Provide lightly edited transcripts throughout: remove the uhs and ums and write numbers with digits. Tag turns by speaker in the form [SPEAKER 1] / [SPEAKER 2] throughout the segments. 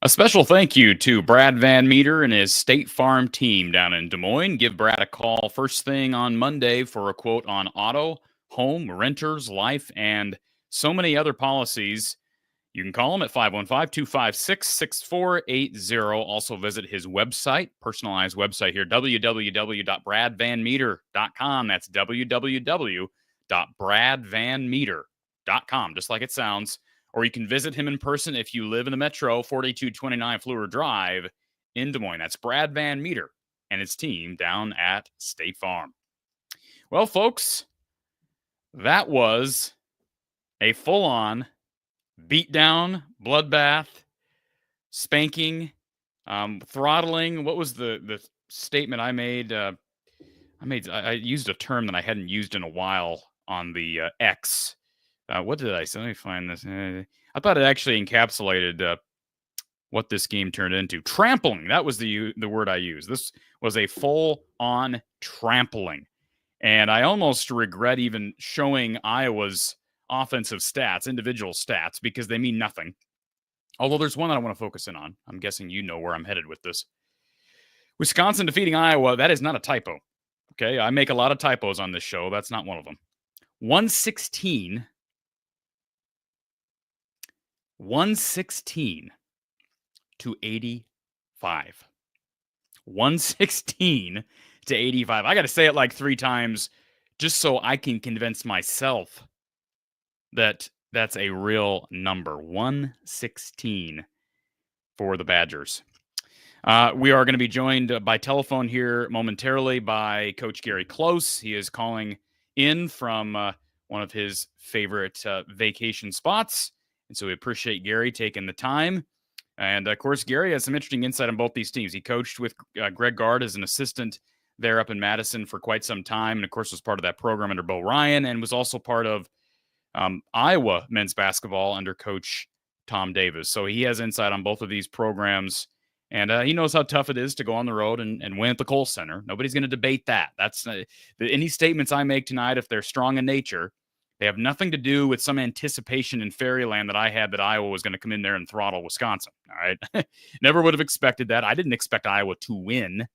[SPEAKER 1] A special thank you to Brad Van Meter and his State Farm team down in Des Moines. Give Brad a call first thing on Monday for a quote on auto, home, renters, life, and so many other policies. You can call him at 515-256-6480. Also visit his website, personalized website here, www.bradvanmeter.com. That's www.bradvanmeter.com, just like it sounds. Or you can visit him in person if you live in the metro, 4229 Fleur Drive in Des Moines. That's Brad Van Meter and his team down at State Farm. Well, folks, that was a full-on beatdown, bloodbath, spanking, throttling. What was the statement I made? I used a term that I hadn't used in a while on the X. What did I say? Let me find this. I thought it actually encapsulated what this game turned into. Trampling. That was the word I used. This was a full-on trampling. And I almost regret even showing Iowa's offensive stats, individual stats, because they mean nothing. Although there's one that I want to focus in on. I'm guessing you know where I'm headed with this. Wisconsin defeating Iowa, that is not a typo. Okay, I make a lot of typos on this show. That's not one of them. 116 to 85. 116 to 85. I got to say it like 3 times just so I can convince myself that that's a real number. 116 for the Badgers. We are going to be joined by telephone here momentarily by Coach Gary Close. He is calling in from one of his favorite vacation spots. And so we appreciate Gary taking the time. And, of course, Gary has some interesting insight on both these teams. He coached with Greg Gard as an assistant there up in Madison for quite some time. And, of course, was part of that program under Bo Ryan and was also part of Iowa men's basketball under Coach Tom Davis. So he has insight on both of these programs. And he knows how tough it is to go on the road and win at the Kohl Center. Nobody's going to debate that. That's any statements I make tonight, if they're strong in nature, they have nothing to do with some anticipation in fairyland that I had that Iowa was going to come in there and throttle Wisconsin. All right. Never would have expected that. I didn't expect Iowa to win.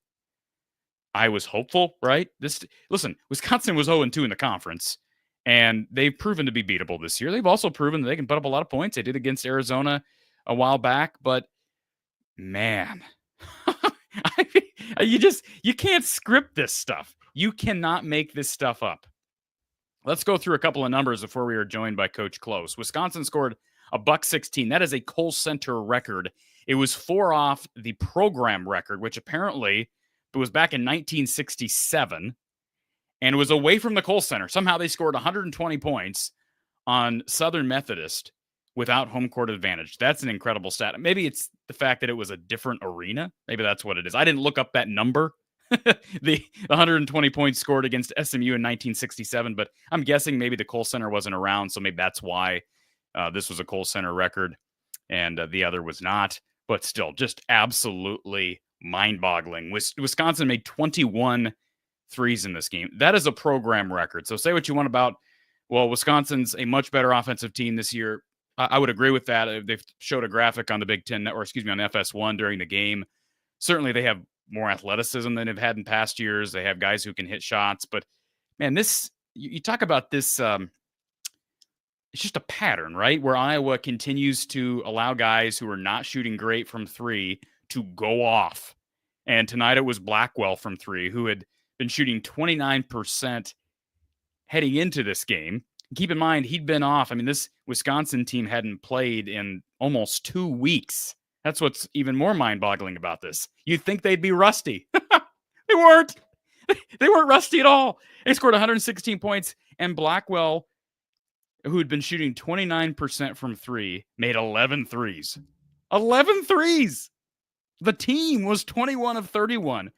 [SPEAKER 1] I was hopeful, right? Listen, Wisconsin was 0-2 in the conference, and they've proven to be beatable this year. They've also proven that they can put up a lot of points. They did against Arizona a while back, but man, you can't script this stuff. You cannot make this stuff up. Let's go through a couple of numbers before we are joined by Coach Close. Wisconsin scored $116. That is a Kohl Center record. It was 4 off the program record, which apparently was back in 1967 and was away from the Kohl Center. Somehow they scored 120 points on Southern Methodist without home court advantage. That's an incredible stat. Maybe it's the fact that it was a different arena. Maybe that's what it is. I didn't look up that number. the 120 points scored against SMU in 1967, but I'm guessing maybe the Kohl Center wasn't around, so maybe that's why this was a Kohl Center record and the other was not. But still, just absolutely mind-boggling. Wisconsin made 21 threes in this game. That is a program record. So say what you want about, well, Wisconsin's a much better offensive team this year. I would agree with that. They've showed a graphic on the Big Ten, or excuse me, on FS1 during the game. Certainly they have more athleticism than they've had in past years. They have guys who can hit shots. But, man, you talk about this, it's just a pattern, right? Where Iowa continues to allow guys who are not shooting great from 3 to go off. And tonight it was Blackwell from 3, who had been shooting 29% heading into this game. Keep in mind, he'd been off. I mean, this Wisconsin team hadn't played in almost 2 weeks. That's what's even more mind-boggling about this. You'd think they'd be rusty. They weren't. They weren't rusty at all. They scored 116 points, and Blackwell, who had been shooting 29% from 3, made 11 threes. 11 threes! The team was 21 of 31.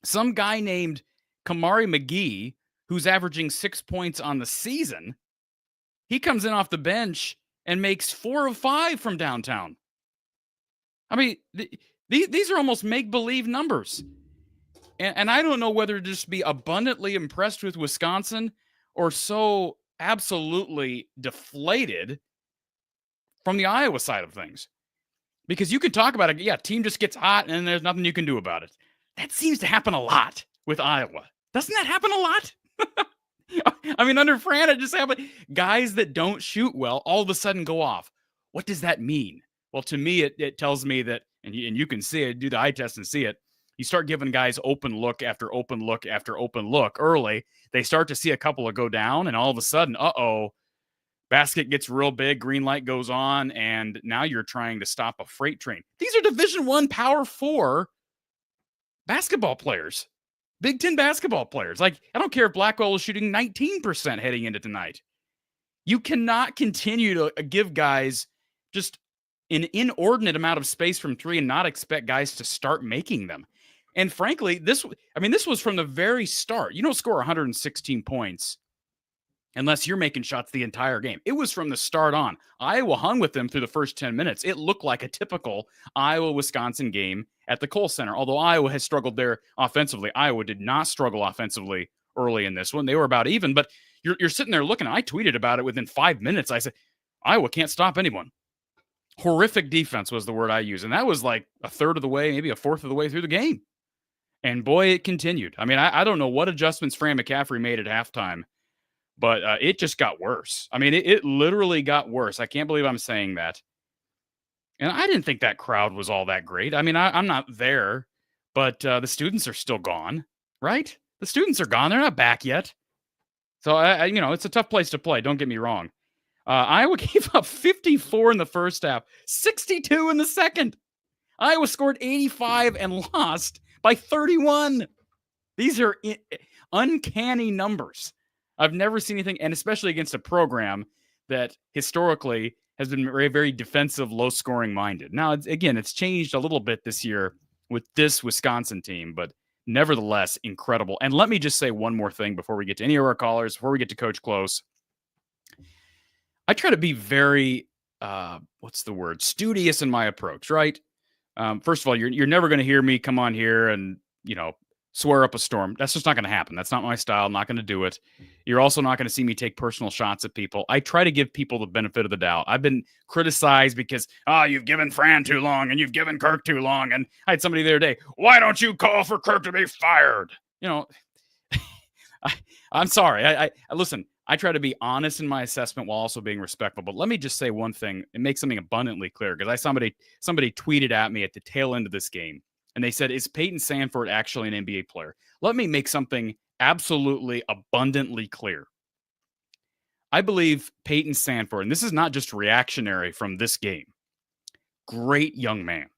[SPEAKER 1] Some guy named Kamari McGee, who's averaging 6 points on the season, he comes in off the bench and makes 4 of 5 from downtown. I mean, these are almost make-believe numbers. And I don't know whether to just be abundantly impressed with Wisconsin or so absolutely deflated from the Iowa side of things. Because you could talk about it, yeah, team just gets hot and there's nothing you can do about it. That seems to happen a lot with Iowa. Doesn't that happen a lot? I mean, under Fran, it just happened. Guys that don't shoot well all of a sudden go off. What does that mean? Well, to me, it tells me that, and you can see it, do the eye test and see it. You start giving guys open look after open look after open look early. They start to see a couple of go down, and all of a sudden, basket gets real big, green light goes on, and now you're trying to stop a freight train. These are Division I Power 4 basketball players. Big Ten basketball players. Like, I don't care if Blackwell is shooting 19% heading into tonight. You cannot continue to give guys just an inordinate amount of space from three and not expect guys to start making them. And frankly, this was from the very start. You don't score 116 points unless you're making shots the entire game. It was from the start on. Iowa hung with them through the first 10 minutes. It looked like a typical Iowa-Wisconsin game at the Kohl Center. Although Iowa has struggled there offensively, Iowa did not struggle offensively early in this one. They were about even, but you're sitting there looking. I tweeted about it within 5 minutes. I said, Iowa can't stop anyone. Horrific defense was the word I used. And that was like a third of the way, maybe a fourth of the way through the game. And boy, it continued. I mean, I don't know what adjustments Fran McCaffrey made at halftime, but it just got worse. I mean, it literally got worse. I can't believe I'm saying that. And I didn't think that crowd was all that great. I mean, I'm not there, but the students are still gone, right? The students are gone. They're not back yet. So, it's a tough place to play. Don't get me wrong. Iowa gave up 54 in the first half, 62 in the second. Iowa scored 85 and lost by 31. These are uncanny numbers. I've never seen anything, and especially against a program that historically has been very, very defensive, low-scoring minded. Now, it's changed a little bit this year with this Wisconsin team, but nevertheless, incredible. And let me just say one more thing before we get to any of our callers, before we get to Coach Close. I try to be very, studious in my approach, right? First of all, you're never going to hear me come on here and, swear up a storm. That's just not going to happen. That's not my style. I'm not going to do it. You're also not going to see me take personal shots at people. I try to give people the benefit of the doubt. I've been criticized because, you've given Fran too long and you've given Kirk too long. And I had somebody the other day, why don't you call for Kirk to be fired? I'm sorry. I listen, I try to be honest in my assessment while also being respectful. But let me just say one thing and make something abundantly clear, because somebody tweeted at me at the tail end of this game. And they said, is Payton Sandfort actually an NBA player? Let me make something absolutely abundantly clear. I believe Payton Sandfort, and this is not just reactionary from this game, great young man.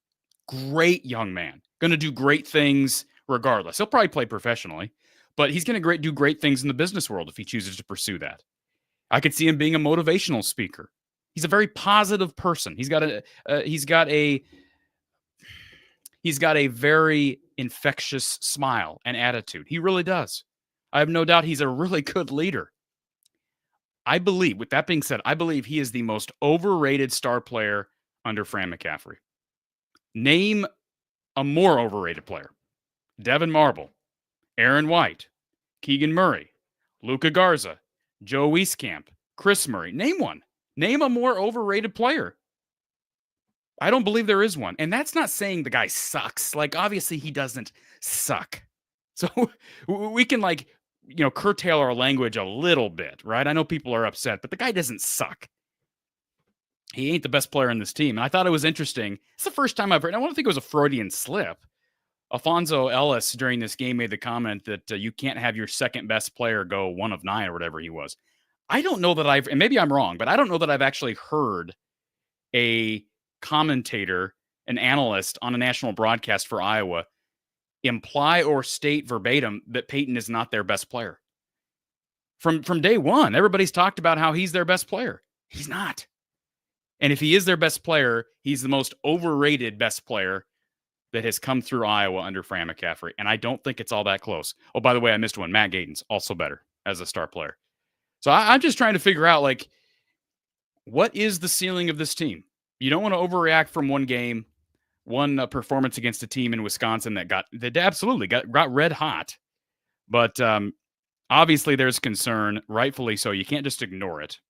[SPEAKER 1] Going to do great things regardless. He'll probably play professionally, but he's going to do great things in the business world if he chooses to pursue that. I could see him being a motivational speaker. He's a very positive person. He's got a very infectious smile and attitude. He really does. I have no doubt he's a really good leader. I believe, with that being said, he is the most overrated star player under Fran McCaffrey. Name a more overrated player. Devin Marble, Aaron White, Keegan Murray, Luka Garza, Joe Wieskamp, Chris Murray. Name one. Name a more overrated player. I don't believe there is one. And that's not saying the guy sucks. Like, obviously he doesn't suck. So we can curtail our language a little bit, right? I know people are upset, but the guy doesn't suck. He ain't the best player in this team. And I thought it was interesting. It's the first time I've heard, I don't think it was a Freudian slip. Alfonso Ellis during this game made the comment that you can't have your second best player go 1 of 9 or whatever he was. I don't know that and maybe I'm wrong, but I don't know that I've actually heard a commentator, an analyst on a national broadcast for Iowa imply or state verbatim that Payton is not their best player. From day one, everybody's talked about how he's their best player. He's not. And if he is their best player, he's the most overrated best player that has come through Iowa under Fran McCaffrey. And I don't think it's all that close. Oh, by the way, I missed one. Matt Gaten's also better as a star player. So I'm just trying to figure out, what is the ceiling of this team? You don't want to overreact from one game, one performance against a team in Wisconsin that absolutely got red hot. But obviously there's concern, rightfully so. You can't just ignore it.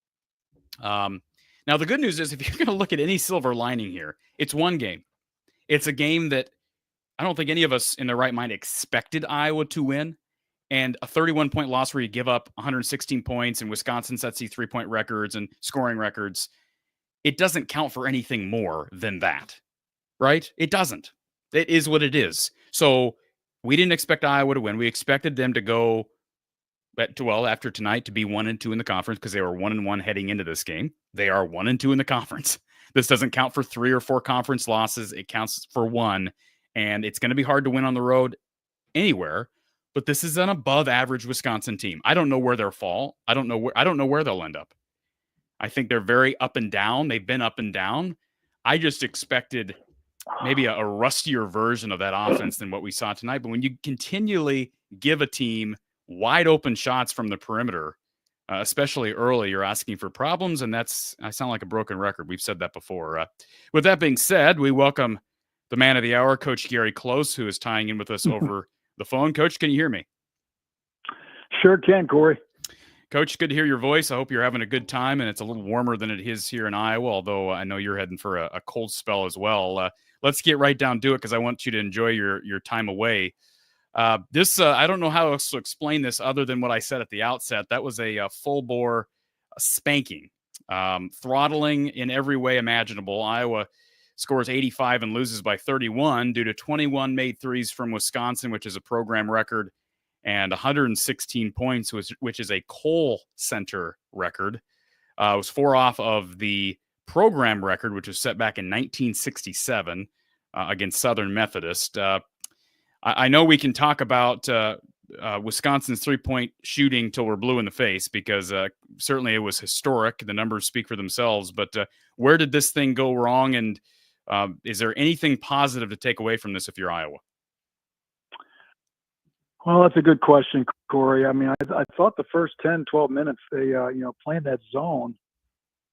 [SPEAKER 1] Now, the good news is, if you're going to look at any silver lining here, it's one game. It's a game that I don't think any of us in their right mind expected Iowa to win. And a 31-point loss where you give up 116 points and Wisconsin sets the 3-point records and scoring records, it doesn't count for anything more than that, right? It doesn't. It is what it is. So we didn't expect Iowa to win. We expected them to go, after tonight, to be 1-2 in the conference, because they were 1-1 heading into this game. They are 1-2 in the conference. This doesn't count for 3 or 4 conference losses. It counts for 1, and it's going to be hard to win on the road anywhere. But this is an above-average Wisconsin team. I don't know where they'll fall. I don't know where they'll end up. I think they're very up and down. They've been up and down. I just expected maybe a rustier version of that offense than what we saw tonight. But when you continually give a team wide open shots from the perimeter, especially early, you're asking for problems. And I sound like a broken record. We've said that before. With that being said, we welcome the man of the hour, Coach Gary Close, who is tying in with us over the phone. Coach, can you hear me?
[SPEAKER 2] Sure can, Corey.
[SPEAKER 1] Coach, good to hear your voice. I hope you're having a good time, and it's a little warmer than it is here in Iowa, although I know you're heading for a cold spell as well. Let's get right down to it because I want you to enjoy your time away. I don't know how else to explain this other than what I said at the outset. That was a full-bore spanking, throttling in every way imaginable. Iowa scores 85 and loses by 31 due to 21 made threes from Wisconsin, which is a program record, and 116 points, which is a Kohl Center record. It was 4 off of the program record, which was set back in 1967 against Southern Methodist. I know we can talk about Wisconsin's three-point shooting till we're blue in the face because certainly it was historic. The numbers speak for themselves. But where did this thing go wrong? And is there anything positive to take away from this if you're Iowa?
[SPEAKER 2] Well, that's a good question, Corey. I mean, I thought the first 10, 12 minutes, they, playing that zone,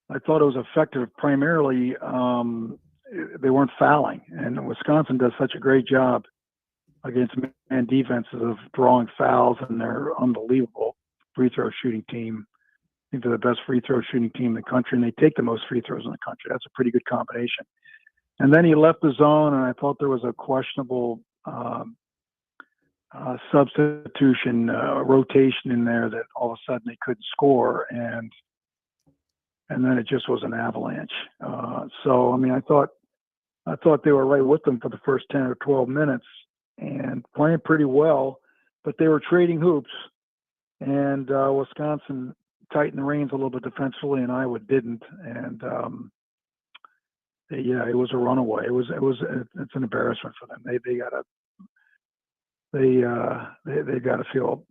[SPEAKER 2] I thought it was effective primarily. They weren't fouling. And Wisconsin does such a great job against man defenses of drawing fouls, and they're unbelievable free throw shooting team. I think they're the best free throw shooting team in the country, and they take the most free throws in the country. That's a pretty good combination. And then he left the zone, and I thought there was a questionable substitution, rotation in there that all of a sudden they couldn't score, and then it just was an avalanche. So I mean, I thought they were right with them for the first 10 or 12 minutes and playing pretty well, but they were trading hoops, and Wisconsin tightened the reins a little bit defensively, and Iowa didn't. And it was a runaway. It's an embarrassment for them. They got to feel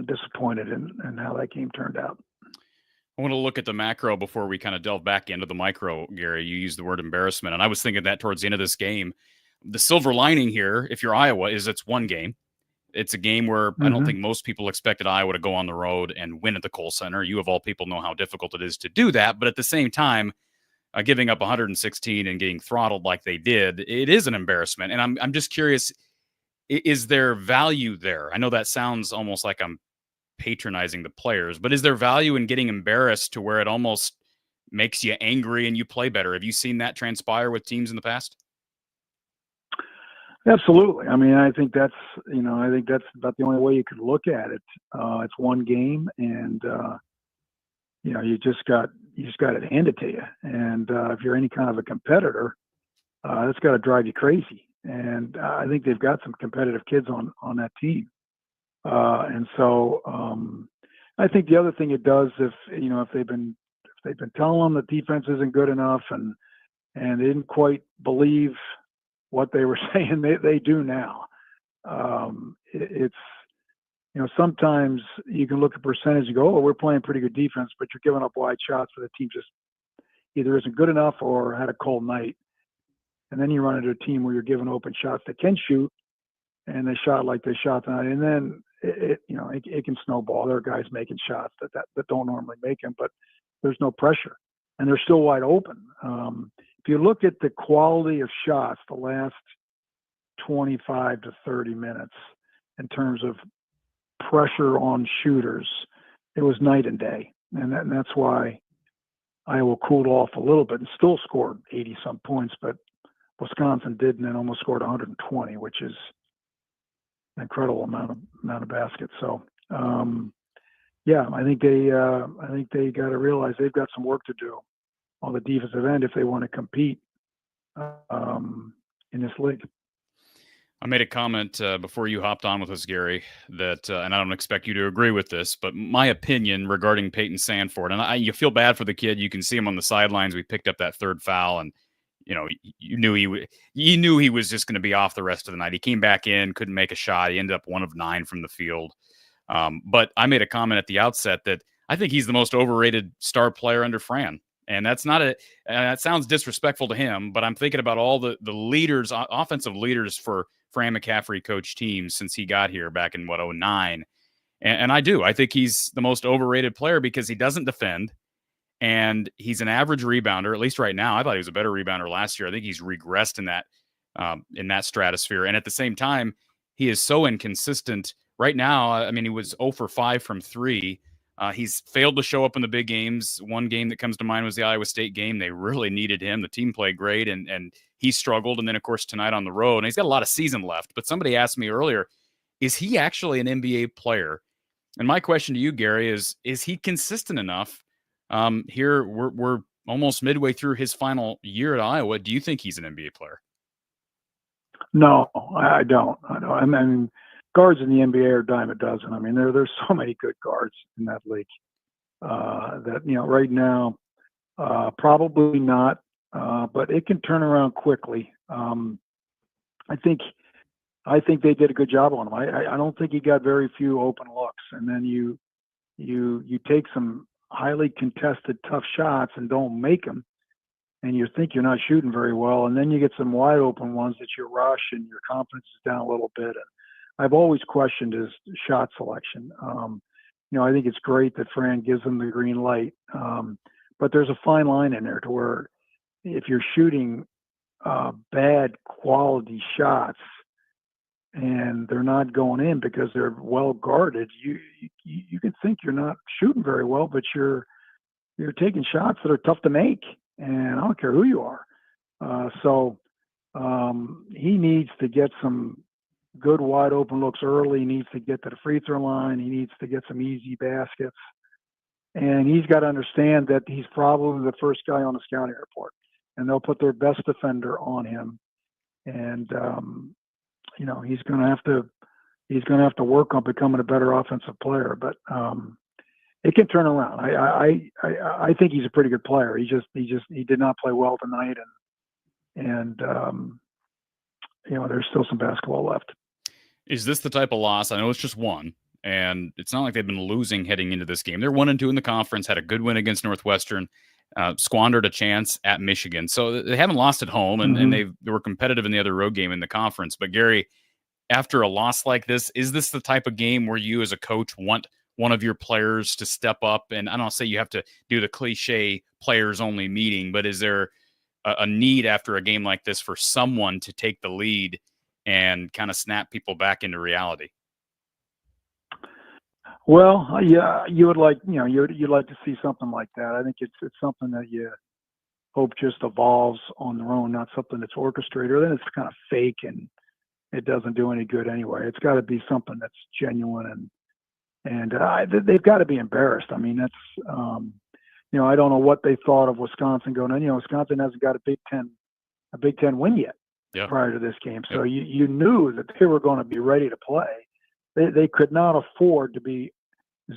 [SPEAKER 2] disappointed in how that game turned out.
[SPEAKER 1] I want to look at the macro before we kind of delve back into the micro, Gary. You used the word embarrassment, and I was thinking that towards the end of this game. The silver lining here, if you're Iowa, is it's one game. It's a game where I don't think most people expected Iowa to go on the road and win at the Kohl Center. You, of all people, know how difficult it is to do that, but at the same time, giving up 116 and getting throttled like they did, it is an embarrassment. And I'm just curious, is there value there? I know that sounds almost like I'm patronizing the players, but is there value in getting embarrassed to where it almost makes you angry and you play better? Have you seen that transpire with teams in the past?
[SPEAKER 2] Absolutely. I mean, I think that's about the only way you could look at it. It's one game, and you just got it handed to you. And if you're any kind of a competitor, that's got to drive you crazy. And I think they've got some competitive kids on that team. And so I think the other thing it does, if they've been telling them the defense isn't good enough, and they didn't quite believe what they were saying, they do now. It's sometimes you can look at percentage and go, oh, we're playing pretty good defense, but you're giving up wide shots where the team just either isn't good enough or had a cold night. And then you run into a team where you're giving open shots that can shoot, and they shot like they shot tonight. And then it can snowball. There are guys making shots that don't normally make them, but there's no pressure, and they're still wide open. If you look at the quality of shots the last 25 to 30 minutes in terms of pressure on shooters, it was night and day. And that's why Iowa cooled off a little bit and still scored 80-some points, but Wisconsin did, and then almost scored 120, which is an incredible amount of baskets. So, I think they got to realize they've got some work to do on the defensive end if they want to compete in this league.
[SPEAKER 1] I made a comment before you hopped on with us, Gary, that, and I don't expect you to agree with this, but my opinion regarding Payton Sandfort, and you feel bad for the kid. You can see him on the sidelines. We picked up that third foul, and you knew he was just going to be off the rest of the night. He came back in, couldn't make a shot. He ended up 1 of 9 from the field. But I made a comment at the outset that I think he's the most overrated star player under Fran. And that's not that sounds disrespectful to him, but I'm thinking about all the leaders, offensive leaders for Fran McCaffrey coach teams since he got here back in, 2009. And I think he's the most overrated player because he doesn't defend and he's an average rebounder, at least right now. I thought he was a better rebounder last year. I think he's regressed in that stratosphere. And at the same time, he is so inconsistent. Right now, I mean, he was 0 for 5 from 3. He's failed to show up in the big games. One game that comes to mind was the Iowa State game. They really needed him. The team played great, and he struggled. And then, of course, tonight on the road. And he's got a lot of season left. But somebody asked me earlier, is he actually an NBA player? And my question to you, Gary, is he consistent enough? Here, we're almost midway through his final year at Iowa. Do you think he's an NBA player?
[SPEAKER 2] No, I don't. I mean, guards in the NBA are a dime a dozen. I mean, there's so many good guards in that league that, right now, probably not, but it can turn around quickly. I think they did a good job on him. I don't think he got very few open looks, and then you take some highly contested, tough shots and don't make them, and you think you're not shooting very well, and then you get some wide open ones that you rush and your confidence is down a little bit. And I've always questioned his shot selection. I think it's great that Fran gives him the green light, but there's a fine line in there to where if you're shooting bad quality shots and they're not going in because they're well guarded, you can think you're not shooting very well, but you're taking shots that are tough to make, and I don't care who you are. So he needs to get some good wide open looks early. He needs to get to the free throw line. He needs to get some easy baskets, and he's got to understand that he's probably the first guy on the scouting report, and they'll put their best defender on him, and he's going to have to work on becoming a better offensive player, but it can turn around. I think he's a pretty good player. He did not play well tonight, and there's still some basketball left.
[SPEAKER 1] Is this the type of loss? I know it's just one, and it's not like they've been losing heading into this game. They're 1-2 in the conference, had a good win against Northwestern, squandered a chance at Michigan. So they haven't lost at home, and they were competitive in the other road game in the conference. But Gary, after a loss like this, is this the type of game where you as a coach want one of your players to step up? And I don't say you have to do the cliche players only meeting, but is there a need after a game like this for someone to take the lead and kind of snap people back into reality?
[SPEAKER 2] Well, yeah, you would like, you'd like to see something like that. I think it's something that you hope just evolves on their own, not something that's orchestrated, or then it's kind of fake and it doesn't do any good anyway. It's got to be something that's genuine, and they've got to be embarrassed. I mean, that's, I don't know what they thought of Wisconsin going in. Wisconsin hasn't got a Big Ten win yet prior to this game. So you knew that they were going to be ready to play. They could not afford to be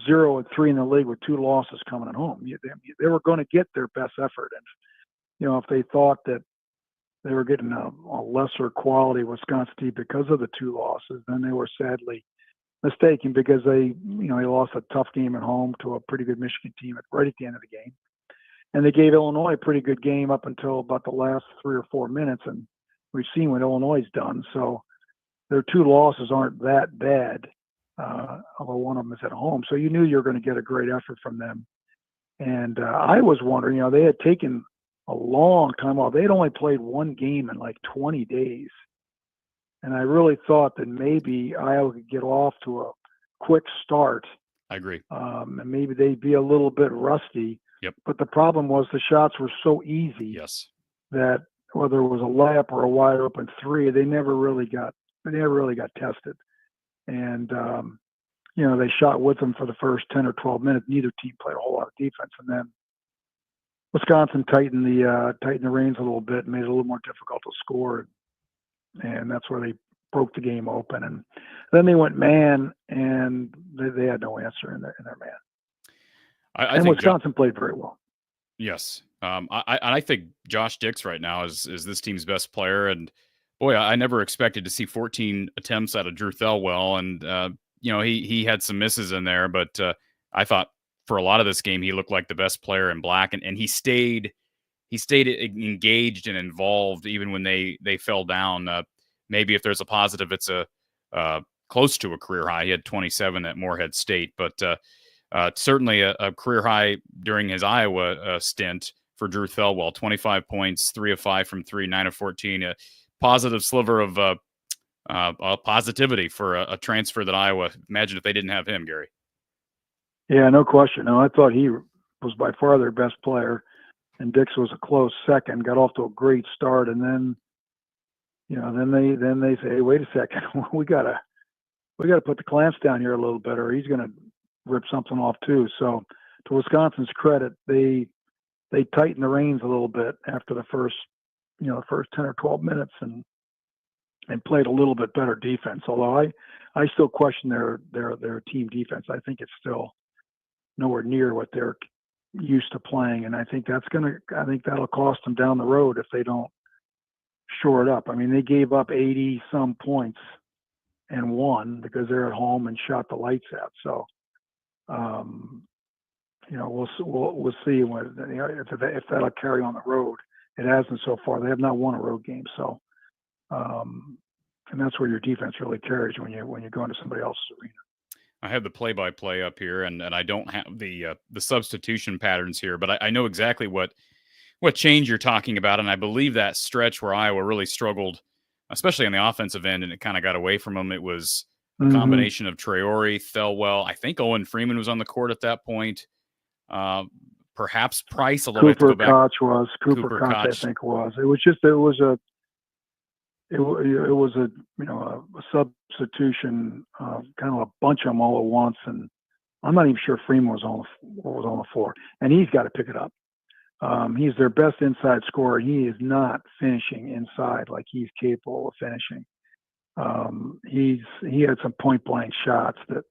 [SPEAKER 2] 0-3 in the league with 2 losses coming at home. They were going to get their best effort. And, if they thought that they were getting a lesser quality Wisconsin team because of the 2 losses, then they were sadly mistaken, because they lost a tough game at home to a pretty good Michigan team right at the end of the game. And they gave Illinois a pretty good game up until about the last 3 or 4 minutes. And we've seen what Illinois has done. So their 2 losses aren't that bad, although one of them is at home. So you knew you were going to get a great effort from them. And I was wondering, they had taken a long time off. They had only played 1 game in like 20 days. And I really thought that maybe Iowa could get off to a quick start.
[SPEAKER 1] I agree.
[SPEAKER 2] And maybe they'd be a little bit rusty.
[SPEAKER 1] Yep.
[SPEAKER 2] But the problem was the shots were so easy that whether it was a layup or a wide open 3, they never really got tested. And, they shot with them for the first 10 or 12 minutes. Neither team played a whole lot of defense. And then Wisconsin tightened the reins a little bit and made it a little more difficult to score. And that's where they broke the game open. And then they went man, and they had no answer in their man. I think Wisconsin played very well.
[SPEAKER 1] Yes. I think Josh Dix right now is this team's best player. And boy, I never expected to see 14 attempts out of Drew Thelwell. And, he had some misses in there, but I thought for a lot of this game, he looked like the best player in black, and he stayed engaged and involved even when they fell down. Maybe if there's a positive, it's a close to a career high. He had 27 at Morehead State, but certainly a career high during his Iowa stint for Drew Thelwell. 25 points, 3 of 5 from 3, 9 of 14. A positive sliver of positivity for a transfer that Iowa. Imagine if they didn't have him, Gary.
[SPEAKER 2] Yeah, no question. No, I thought he was by far their best player, and Dix was a close second. Got off to a great start, and then, then they say, hey, wait a second, we gotta put the clamps down here a little bit, or he's gonna rip something off too. So, to Wisconsin's credit, they tightened the reins a little bit after the first 10 or 12 minutes, and played a little bit better defense. Although I still question their team defense. I think it's still nowhere near what they're used to playing, and I think that'll cost them down the road if they don't shore it up. I mean, they gave up 80 some points and won because they're at home and shot the lights out. So, we'll see if that'll carry on the road. It hasn't so far. They have not won a road game. So, and that's where your defense really carries when you go into somebody else's arena.
[SPEAKER 1] I have the play-by-play up here, and I don't have the substitution patterns here, but I know exactly what change you're talking about, and I believe that stretch where Iowa really struggled, especially on the offensive end, and it kind of got away from them. It was a combination of Traore, Thelwell. I think Owen Freeman was on the court at that point. Perhaps Price.
[SPEAKER 2] Cooper Koch was. Cooper Koch, I think, was. It was a substitution, kind of a bunch of them all at once, and I'm not even sure Freeman was on the floor, and he's got to pick it up. He's their best inside scorer. He is not finishing inside like he's capable of finishing. He had some point blank shots that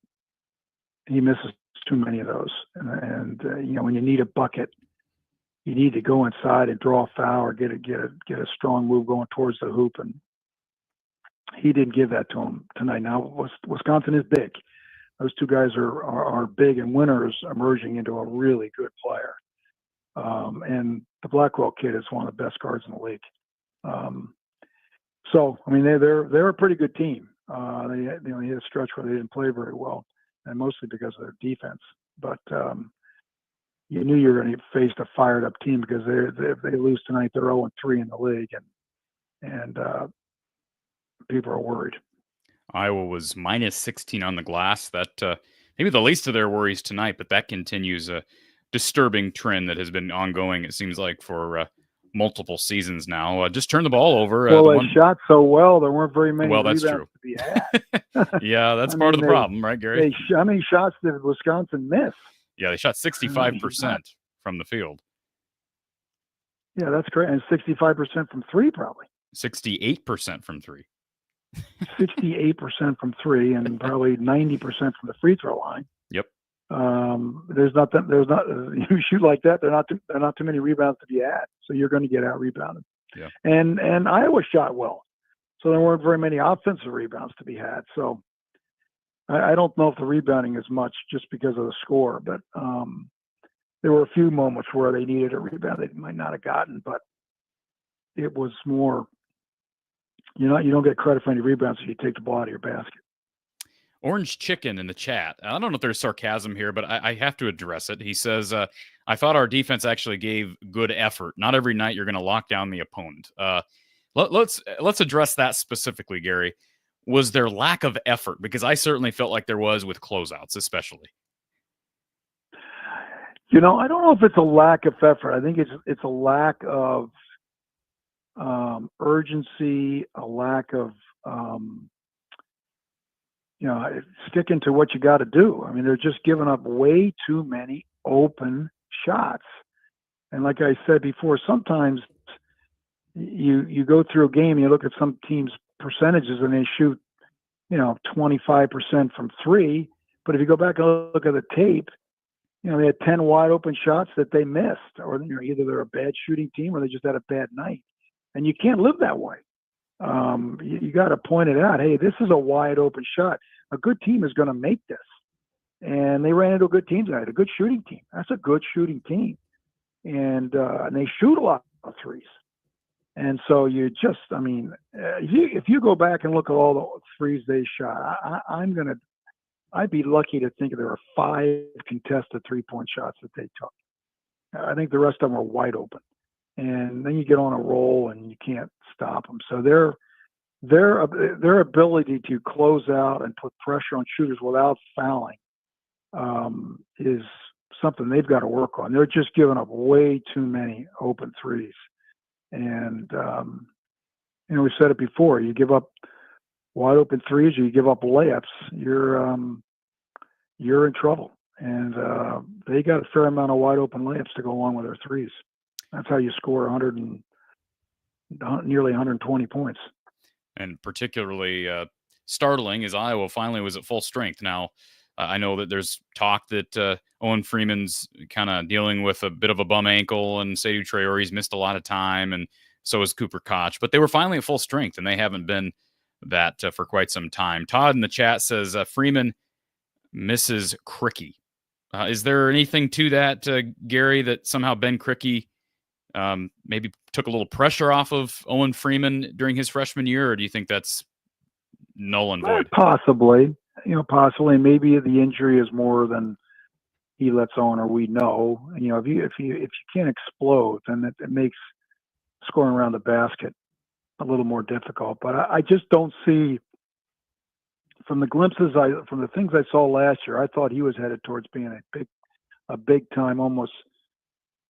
[SPEAKER 2] he misses too many of those, and when you need a bucket, you need to go inside and draw a foul or get a strong move going towards the hoop, and he didn't give that to him tonight. Now, Wisconsin is big. Those two guys are big, and Winter's emerging into a really good player. And the Blackwell kid is one of the best guards in the league. So, I mean, they're a pretty good team. They had a stretch where they didn't play very well, and mostly because of their defense. But you knew you were going to face a fired up team because if they lose tonight, they're 0-3 in the league, and people are worried.
[SPEAKER 1] Iowa was minus 16 on the glass. That maybe the least of their worries tonight, but that continues a disturbing trend that has been ongoing, it seems like, for multiple seasons now. Just turn the ball over.
[SPEAKER 2] Well, they shot so well, there weren't very many
[SPEAKER 1] rebounds
[SPEAKER 2] to be had.
[SPEAKER 1] Yeah, that's part of the problem, right, Gary?
[SPEAKER 2] How many shots did Wisconsin miss?
[SPEAKER 1] Yeah, they shot 65% from the field.
[SPEAKER 2] Yeah, that's great. And 65% from three, probably.
[SPEAKER 1] 68% from three.
[SPEAKER 2] 68% from three, and probably 90% from the free throw line.
[SPEAKER 1] Yep.
[SPEAKER 2] You shoot like that, there are not too many rebounds to be had, so you're going to get out rebounded.
[SPEAKER 1] Yeah. And
[SPEAKER 2] Iowa shot well, so there weren't very many offensive rebounds to be had. So I don't know if the rebounding is much just because of the score, but there were a few moments where they needed a rebound they might not have gotten, but it was more. You don't get credit for any rebounds if you take the ball out of your basket.
[SPEAKER 1] Orange Chicken in the chat. I don't know if there's sarcasm here, but I have to address it. He says, I thought our defense actually gave good effort. Not every night you're going to lock down the opponent. Let's address that specifically, Gary. Was there lack of effort? Because I certainly felt like there was with closeouts, especially.
[SPEAKER 2] I don't know if it's a lack of effort. I think it's a lack of urgency, a lack of sticking to what you got to do. I mean, they're just giving up way too many open shots. And like I said before, sometimes you go through a game and you look at some teams' percentages and they shoot, 25% from three. But if you go back and look at the tape, they had 10 wide open shots that they missed, or either they're a bad shooting team or they just had a bad night. And you can't live that way. You got to point it out. Hey, this is a wide open shot. A good team is going to make this. And they ran into a good team tonight, a good shooting team. That's a good shooting team. And they shoot a lot of threes. And so you just, I mean, if you go back and look at all the threes they shot, I'd be lucky to think there were 5 contested 3-point shots that they took. I think the rest of them are wide open. And then you get on a roll and you can't stop them. So their ability to close out and put pressure on shooters without fouling is something they've got to work on. They're just giving up way too many open threes. And, we said it before, you give up wide open threes, or you give up layups, you're in trouble. And they got a fair amount of wide open layups to go along with their threes. That's how you score nearly 120 points.
[SPEAKER 1] And particularly startling is Iowa finally was at full strength. Now, I know that there's talk that Owen Freeman's kind of dealing with a bit of a bum ankle, and Seydou Traore's missed a lot of time, and so is Cooper Koch. But they were finally at full strength, and they haven't been that for quite some time. Todd in the chat says Freeman misses Krikke. Is there anything to that, Gary, that somehow Ben Krikke maybe took a little pressure off of Owen Freeman during his freshman year, or do you think that's null and void?
[SPEAKER 2] Possibly. Possibly. Maybe the injury is more than he lets on, or we know. If you can't explode, then it makes scoring around the basket a little more difficult. But I just don't see, from the glimpses from the things I saw last year, I thought he was headed towards being a big time, almost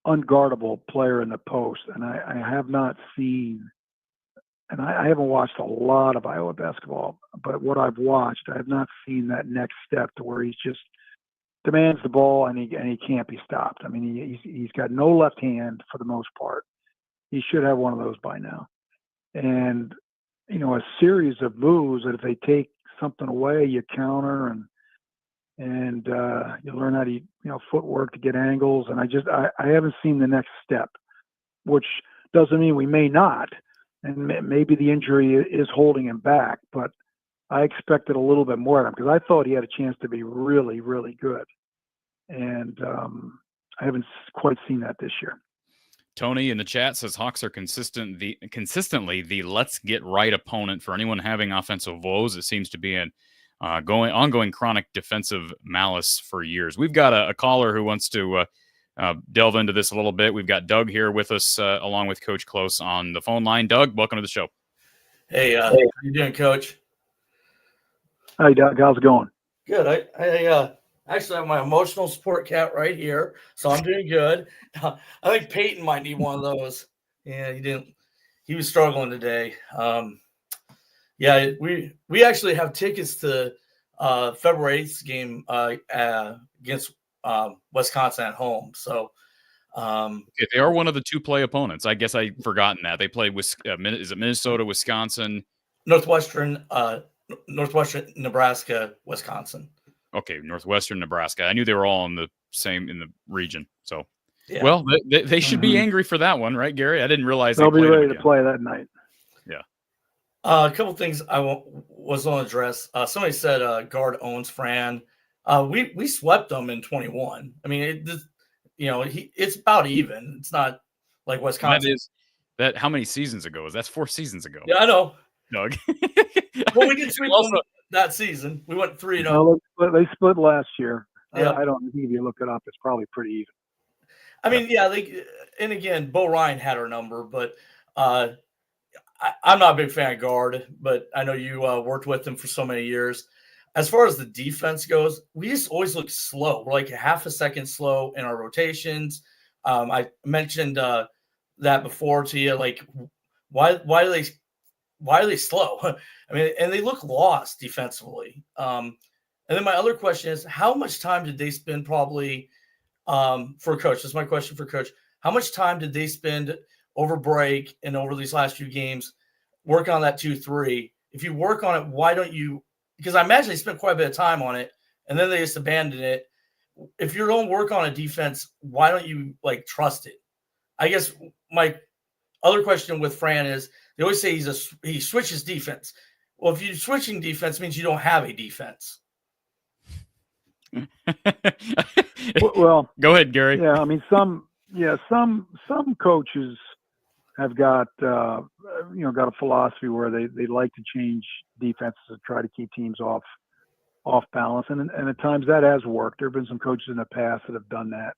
[SPEAKER 2] unguardable player in the post. And I have not seen. And I haven't watched a lot of Iowa basketball, but what I've watched, I have not seen that next step to where he's just demands the ball and he can't be stopped. I mean, he's got no left hand for the most part. He should have one of those by now. And, a series of moves that if they take something away, you counter and you learn how to, footwork to get angles. And I haven't seen the next step, which doesn't mean we may not. And maybe the injury is holding him back, but I expected a little bit more of him because I thought he had a chance to be really, really good. And I haven't quite seen that this year.
[SPEAKER 1] Tony in the chat says Hawks are consistently the let's get right opponent for anyone having offensive woes. It seems to be an ongoing chronic defensive malice for years. We've got a caller who wants to delve into this a little bit. We've got Doug here with us along with Coach Close on the phone line. Doug, welcome to the show.
[SPEAKER 3] Hey, how you doing, Coach?
[SPEAKER 2] Hi, Doug. How's it going?
[SPEAKER 3] Good. I actually have my emotional support cat right here, so I'm doing good. I think Payton might need one of those. Yeah, he was struggling today. We actually have tickets to February 8th game against Wisconsin at home. So
[SPEAKER 1] they are one of the 2 play opponents. I guess I'd forgotten that. They played with is it Minnesota, Wisconsin?
[SPEAKER 3] Northwestern, Nebraska, Wisconsin.
[SPEAKER 1] Okay, Northwestern, Nebraska. I knew they were all in the region. So, yeah. Well, they should be angry for that one, right, Gary? I didn't realize
[SPEAKER 2] they'll be ready to play that night.
[SPEAKER 1] Yeah.
[SPEAKER 3] A couple things I was going to address. Somebody said guard owns Fran. We swept them in 21. I mean, it's about even. It's not like Wisconsin.
[SPEAKER 1] How many seasons ago? That's 4 seasons ago.
[SPEAKER 3] Yeah, I know.
[SPEAKER 1] Doug.
[SPEAKER 3] Well, we did sweep them that season. We went 3-0.
[SPEAKER 2] No, they split last year.
[SPEAKER 3] Yeah.
[SPEAKER 2] I don't think if you look it up, it's probably pretty even.
[SPEAKER 3] I mean, and again, Bo Ryan had our number, but I'm not a big fan of guard, but I know you worked with him for so many years. As far as the defense goes, we just always look slow. We're like half a second slow in our rotations. I mentioned that before to you. Like, why are they slow? I mean, and they look lost defensively. And then my other question is, how much time did they spend probably for Coach? This is my question for Coach. How much time did they spend over break and over these last few games working on that 2-3? If you work on it, why don't you – because I imagine they spent quite a bit of time on it, and then they just abandoned it. If you don't work on a defense, why don't you, trust it? I guess my other question with Fran is they always say he switches defense. Well, if you're switching defense, it means you don't have a defense.
[SPEAKER 2] Well,
[SPEAKER 1] go ahead, Gary.
[SPEAKER 2] Yeah, I mean, some coaches have got got a philosophy where they like to change defenses to try to keep teams off balance, and at times that has worked. There have been some coaches in the past that have done that,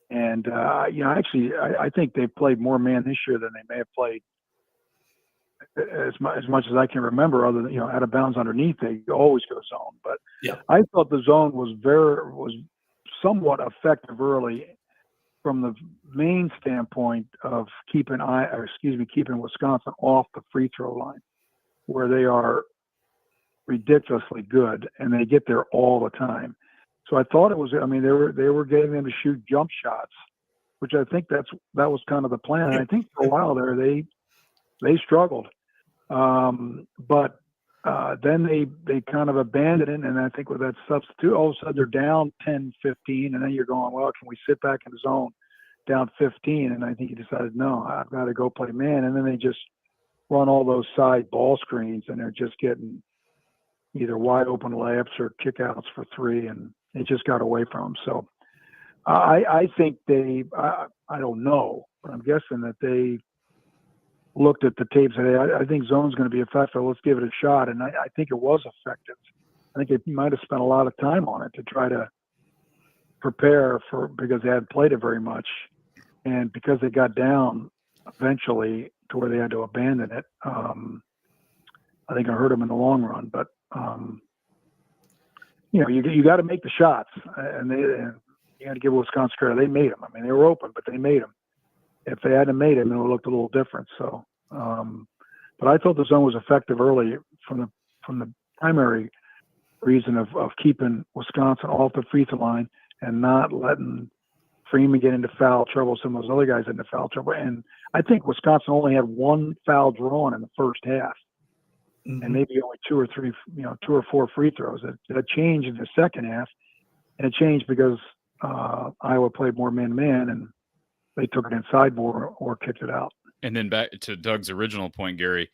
[SPEAKER 2] and I think they've played more man this year than they may have played as much as I can remember. Other than out of bounds underneath, they always go zone. But
[SPEAKER 3] yeah,
[SPEAKER 2] I thought the zone was somewhat effective early from the main standpoint of keeping Wisconsin off the free throw line, where they are ridiculously good and they get there all the time. So I thought it was. I mean, they were getting them to shoot jump shots, which I think that was kind of the plan. And I think for a while there they struggled, but then they kind of abandoned it. And I think with that substitute, all of a sudden they're down 10, 15, and then you're going, well, can we sit back in the zone down 15? And I think he decided, no, I've got to go play man. And then they just run all those side ball screens, and they're just getting either wide open layups or kickouts for three, and it just got away from them. So I think I don't know, but I'm guessing that they looked at the tapes and said, I think zone's going to be effective. Let's give it a shot. And I think it was effective. I think they might have spent a lot of time on it to try to prepare because they hadn't played it very much. And because they got down eventually to where they had to abandon it, I think it hurt them in the long run. But, you got to make the shots. And you got to give Wisconsin credit. They made them. I mean, they were open, but they made them. If they hadn't made it, it would have looked a little different. So, but I thought the zone was effective early from the primary reason of keeping Wisconsin off the free throw line and not letting Freeman get into foul trouble. Some of those other guys into foul trouble. And I think Wisconsin only had one foul drawn in the first half, and maybe only two or four free throws. It changed in the second half, and it changed because Iowa played more man-to-man, and they took it inside more or kicked it out. And
[SPEAKER 1] then back to Doug's original point, Gary,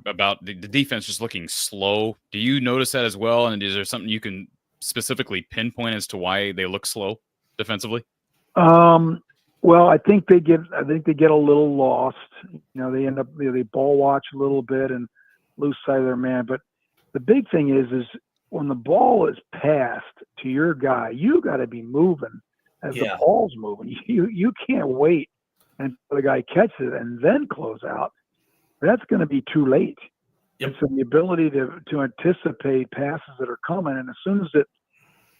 [SPEAKER 1] about the defense just looking slow. Do you notice that as well? And is there something you can specifically pinpoint as to why they look slow defensively?
[SPEAKER 2] Well, I think they get a little lost. They end up they ball watch a little bit and lose sight of their man. But the big thing is when the ball is passed to your guy, you got to be moving as the ball's moving. You can't wait until the guy catches it and then close out. That's going to be too late.
[SPEAKER 3] Yep.
[SPEAKER 2] So the ability to anticipate passes that are coming, and as soon as it,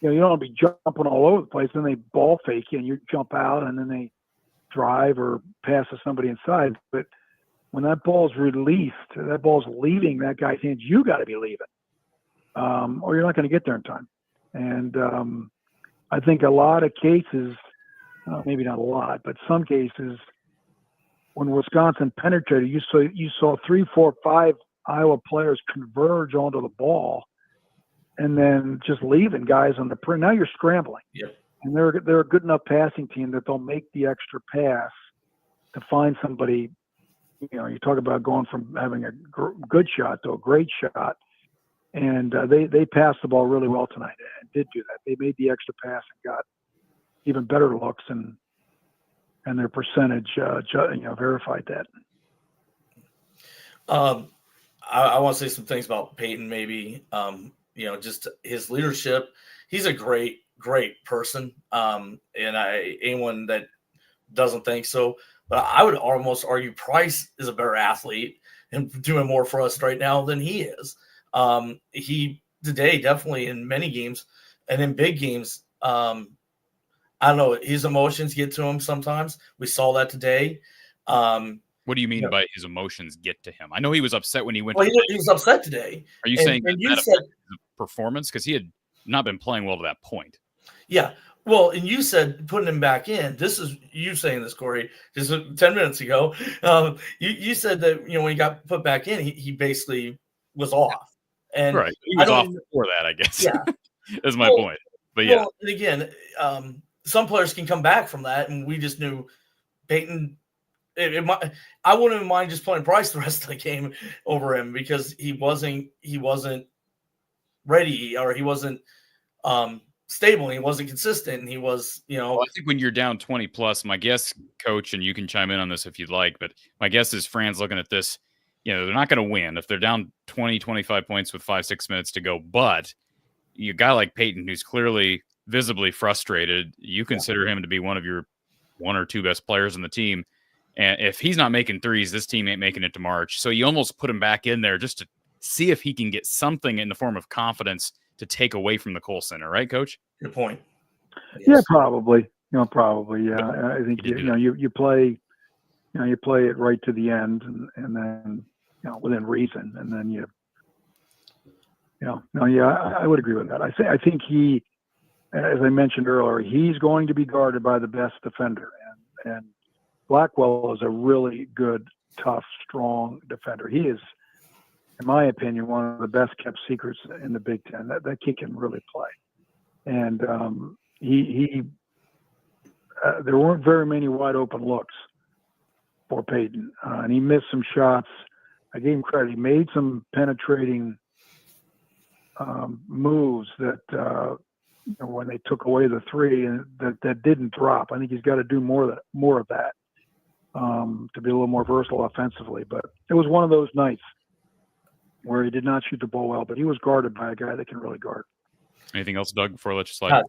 [SPEAKER 2] you don't want to be jumping all over the place, then they ball fake you and you jump out, and then they drive or pass to somebody inside. But when that ball's released, that ball's leaving that guy's hands, you got to be leaving, or you're not going to get there in time. And I think a lot of cases, maybe not a lot, but some cases, when Wisconsin penetrated, you saw 3, 4, 5 Iowa players converge onto the ball, and then just leaving guys on the perimeter. Now you're scrambling, and they're a good enough passing team that they'll make the extra pass to find somebody. You talk about going from having a good shot to a great shot. And they passed the ball really well tonight and did do that. They made the extra pass and got even better looks, and their percentage verified that.
[SPEAKER 3] I want to say some things about Payton, maybe. Just his leadership. He's a great person, and anyone that doesn't think so, but I would almost argue Price is a better athlete and doing more for us right now than he is. He today definitely in many games and in big games, I don't know, his emotions get to him sometimes. We saw that today.
[SPEAKER 1] What do you mean by his emotions get to him? I know he was upset when he went.
[SPEAKER 3] He was upset today.
[SPEAKER 1] Are you saying that affected his performance? Because he had not been playing well to that point.
[SPEAKER 3] Yeah. Well, and you said putting him back in. This is you saying this, Corey, just 10 minutes ago. You said that when he got put back in, he basically was off. And
[SPEAKER 1] right, he was off before that, I guess.
[SPEAKER 3] Yeah,
[SPEAKER 1] is my point. But yeah,
[SPEAKER 3] and again, some players can come back from that, and we just knew Payton. I wouldn't mind just playing Price the rest of the game over him because he wasn't ready, or he wasn't stable. He wasn't consistent, and he was,
[SPEAKER 1] Well, I think when you're down 20 plus, my guess, Coach, and you can chime in on this if you'd like, but my guess is Fran's looking at this. They're not going to win if they're down 20, 25 points with 5-6 minutes to go. But a guy like Payton, who's clearly visibly frustrated, you consider him to be one of your one or two best players on the team. And if he's not making threes, this team ain't making it to March. So you almost put him back in there just to see if he can get something in the form of confidence to take away from the Kohl Center, right, Coach?
[SPEAKER 3] Good point.
[SPEAKER 2] Yes. Yeah, probably. Probably. Yeah, I think you play. You play it right to the end, and then within reason, and then I would agree with that. I think he, as I mentioned earlier, he's going to be guarded by the best defender, and Blackwell is a really good, tough, strong defender. He is, in my opinion, one of the best kept secrets in the Big Ten. That kid can really play, and there weren't very many wide open looks for Payton, and he missed some shots. I gave him credit. He made some penetrating moves that when they took away the three, and that didn't drop. I think he's got to do more of that to be a little more versatile offensively. But it was one of those nights where he did not shoot the ball well, but he was guarded by a guy that can really guard.
[SPEAKER 1] Anything else, Doug, before I let you slide?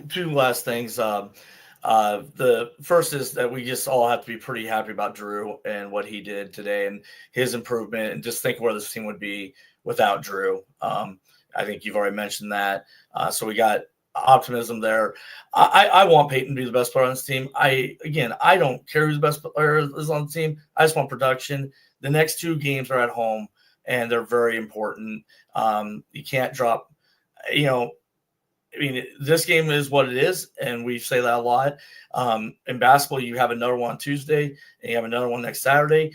[SPEAKER 3] Two last things. The first is that we just all have to be pretty happy about Drew and what he did today and his improvement, and just think where this team would be without Drew. I think you've already mentioned that. So we got optimism there. I want Payton to be the best player on this team. I don't care who the best player is on the team. I just want production. The next two games are at home, and they're very important. You can't drop, this game is what it is, and we say that a lot. In basketball, you have another one on Tuesday, and you have another one next Saturday.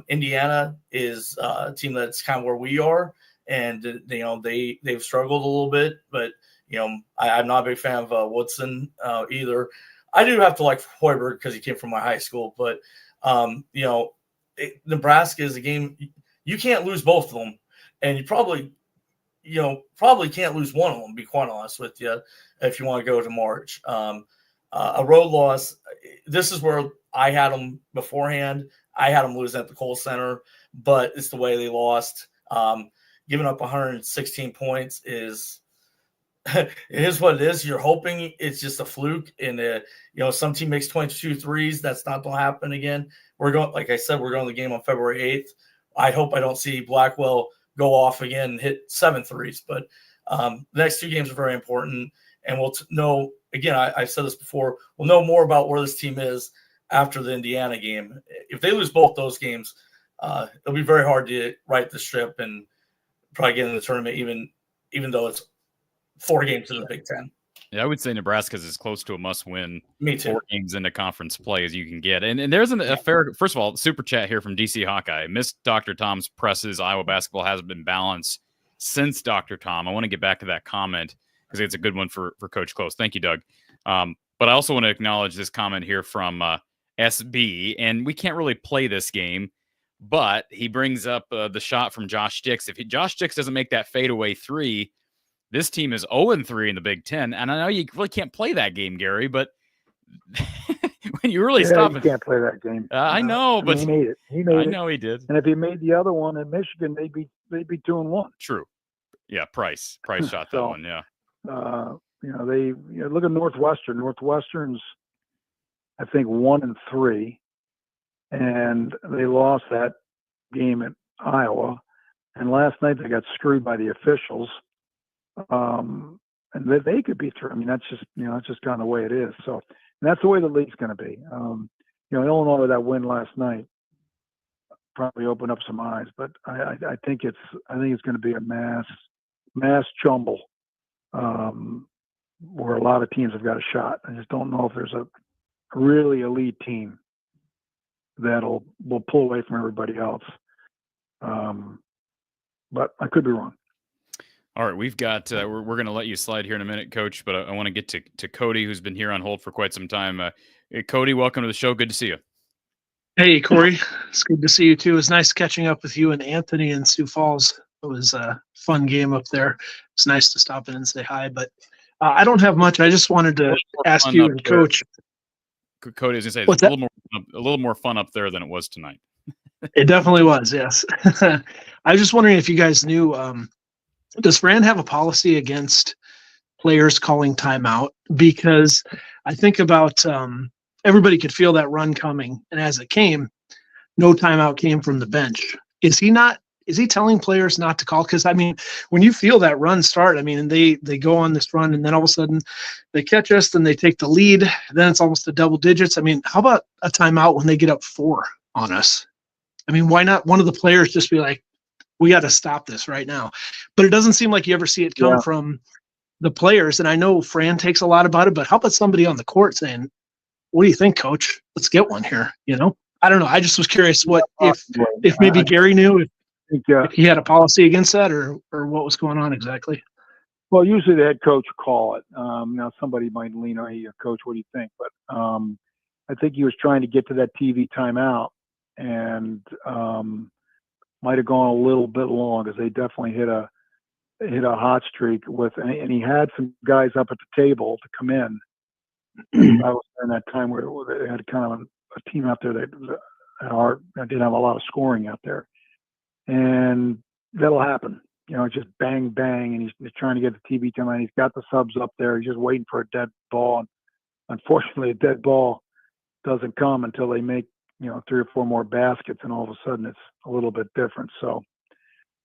[SPEAKER 3] Indiana is a team that's kind of where we are, and they've struggled a little bit. But I'm not a big fan of Woodson either. I do have to like Hoiberg because he came from my high school, but Nebraska is a game you can't lose both of them, and you probably can't lose one of them, to be quite honest with you, if you want to go to March. A road loss, this is where I had them beforehand. I had them losing at the Kohl Center, but it's the way they lost. Giving up 116 points is it is what it is. You're hoping it's just a fluke, and some team makes 22 threes. That's not going to happen again. Like I said, we're going to the game on February 8th. I hope I don't see Blackwell go off again and hit 7 threes. But the next two games are very important, and we'll know, again, I've said this before, we'll know more about where this team is after the Indiana game. If they lose both those games, it'll be very hard to right the ship and probably get in the tournament, even though it's 4 games in the Big Ten.
[SPEAKER 1] Yeah, I would say Nebraska's as close to a must-win.
[SPEAKER 3] Me too.
[SPEAKER 1] 4 games into conference play as you can get. And there's a fair – first of all, super chat here from DC Hawkeye. Missed Dr. Tom's presses. Iowa basketball hasn't been balanced since Dr. Tom. I want to get back to that comment because it's a good one for Coach Close. Thank you, Doug. But I also want to acknowledge this comment here from SB. And we can't really play this game, but he brings up the shot from Josh Dix. If Josh Dix doesn't make that fadeaway 3, this team is 0-3 in the Big Ten, and I know you really can't play that game, Gary, but when you really stop
[SPEAKER 2] you can't play that game.
[SPEAKER 1] I know, but
[SPEAKER 2] he made it. He made it.
[SPEAKER 1] I know he did.
[SPEAKER 2] And if he made the other one in Michigan, they'd be 2-1.
[SPEAKER 1] True. Yeah, Price shot that one. Yeah.
[SPEAKER 2] Look at Northwestern. Northwestern's, I think, 1-3, and they lost that game at Iowa. And last night they got screwed by the officials. And they could be through. I mean, that's just kind of the way it is. So, and that's the way the league's going to be. Illinois with that win last night probably opened up some eyes, but I think it's going to be a mass jumble where a lot of teams have got a shot. I just don't know if there's a really elite team will pull away from everybody else. But I could be wrong.
[SPEAKER 1] All right, we've got we're going to let you slide here in a minute, Coach, but I want to get to Cody, who's been here on hold for quite some time. Cody, welcome to the show. Good to see you.
[SPEAKER 4] Hey, Corey. It's good to see you, too. It's nice catching up with you and Anthony in Sioux Falls It was a fun game up there. It's nice to stop in and say hi, but I don't have much. I just wanted to ask you and Coach.
[SPEAKER 1] Cody, as I say,
[SPEAKER 4] What's
[SPEAKER 1] it's a little more fun up there than it was tonight.
[SPEAKER 4] It definitely was, yes. I was just wondering if you guys knew, does Fran have a policy against players calling timeout? Because I think about everybody could feel that run coming, and as it came, no timeout came from the bench. Is he telling players not to call? Because, I mean, when you feel that run start, I mean, and they go on this run, and then all of a sudden they catch us, then they take the lead, then it's almost to double digits. I mean, how about a timeout when they get up 4 on us? I mean, why not one of the players just be like, we got to stop this right now? But it doesn't seem like you ever see it come from the players. And I know Fran takes a lot about it, but how about somebody on the court saying, what do you think, Coach? Let's get one here. I don't know. I just was curious if maybe Gary knew if he had a policy against that or what was going on exactly.
[SPEAKER 2] Well, usually the head coach will call it. Now somebody might lean on, hey, Coach, what do you think? But I think he was trying to get to that TV timeout and might have gone a little bit long because they definitely hit a hot streak and he had some guys up at the table to come in. I was in that time where they had kind of a team out there that didn't have a lot of scoring out there, and that'll happen. Just bang bang, and he's trying to get the TV time, and he's got the subs up there. He's just waiting for a dead ball, and unfortunately, a dead ball doesn't come until they make 3 or 4 more baskets, and all of a sudden it's a little bit different. So,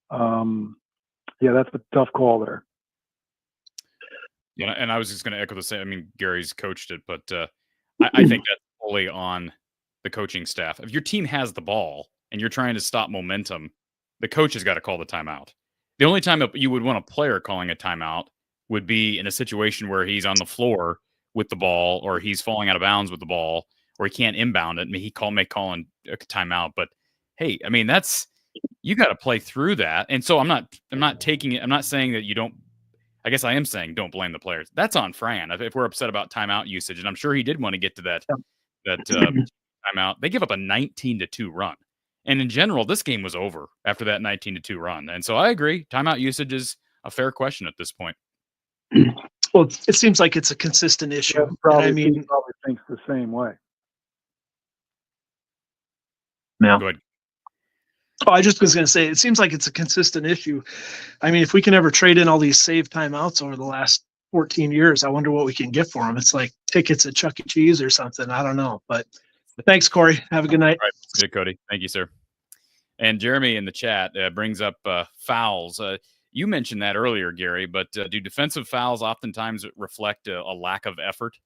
[SPEAKER 2] that's a tough call there.
[SPEAKER 1] Yeah, and I was just going to echo the same. I mean, Gary's coached it, but I think that's fully on the coaching staff. If your team has the ball and you're trying to stop momentum, the coach has got to call the timeout. The only time you would want a player calling a timeout would be in a situation where he's on the floor with the ball, or he's falling out of bounds with the ball, or he can't inbound it. I mean, he may call in a timeout, but hey, I mean, you got to play through that. And so I'm not taking it. I'm not saying that you don't. I guess I am saying don't blame the players. That's on Fran. If we're upset about timeout usage, and I'm sure he did want to get to that timeout. They give up a 19-2 run. And in general, this game was over after that 19-2 run. And so I agree. Timeout usage is a fair question at this point.
[SPEAKER 4] Well, it seems like it's a consistent issue.
[SPEAKER 2] He probably thinks the same way.
[SPEAKER 4] Yeah.
[SPEAKER 1] Go ahead.
[SPEAKER 4] Oh, I just was going to say, it seems like it's a consistent issue. I mean, if we can ever trade in all these saved timeouts over the last 14 years, I wonder what we can get for them. It's like tickets at Chuck E. Cheese or something. I don't know. But thanks, Corey. Have a good night.
[SPEAKER 1] All right. See you, Cody. Thank you, sir. And Jeremy in the chat brings up fouls. You mentioned that earlier, Gary, but do defensive fouls oftentimes reflect a lack of effort?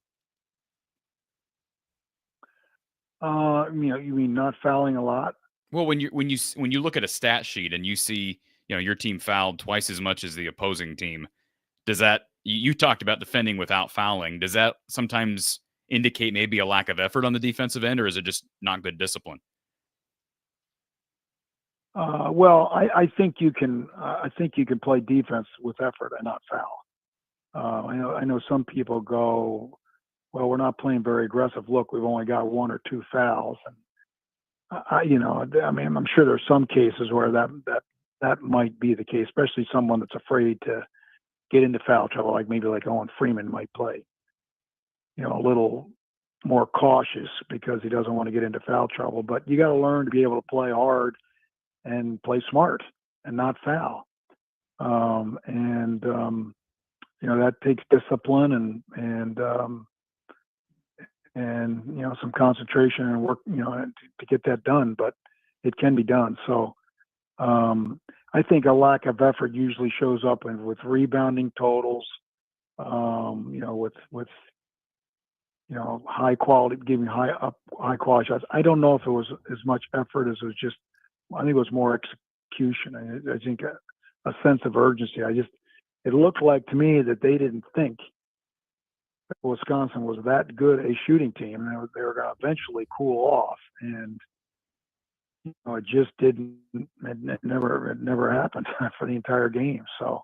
[SPEAKER 2] You mean not fouling a lot?
[SPEAKER 1] Well, when you look at a stat sheet and you see, your team fouled twice as much as the opposing team, does that, you talked about defending without fouling, does that sometimes indicate maybe a lack of effort on the defensive end, or is it just not good discipline?
[SPEAKER 2] Well, I think you can play defense with effort and not foul. I know some people go, well, we're not playing very aggressive. Look, we've only got 1 or 2 fouls, and I mean, I'm sure there's some cases where that might be the case, especially someone that's afraid to get into foul trouble, like Owen Freeman might play, a little more cautious because he doesn't want to get into foul trouble. But you got to learn to be able to play hard and play smart and not foul. That takes discipline and some concentration and work, to get that done, but it can be done. So I think a lack of effort usually shows up with rebounding totals, with high quality, giving high quality shots. I don't know if it was as much effort as it was just, I think it was more execution. I think a sense of urgency. It looked like to me that they didn't think Wisconsin was that good a shooting team, and they were going to eventually cool off, and it just didn't. It never happened for the entire game. So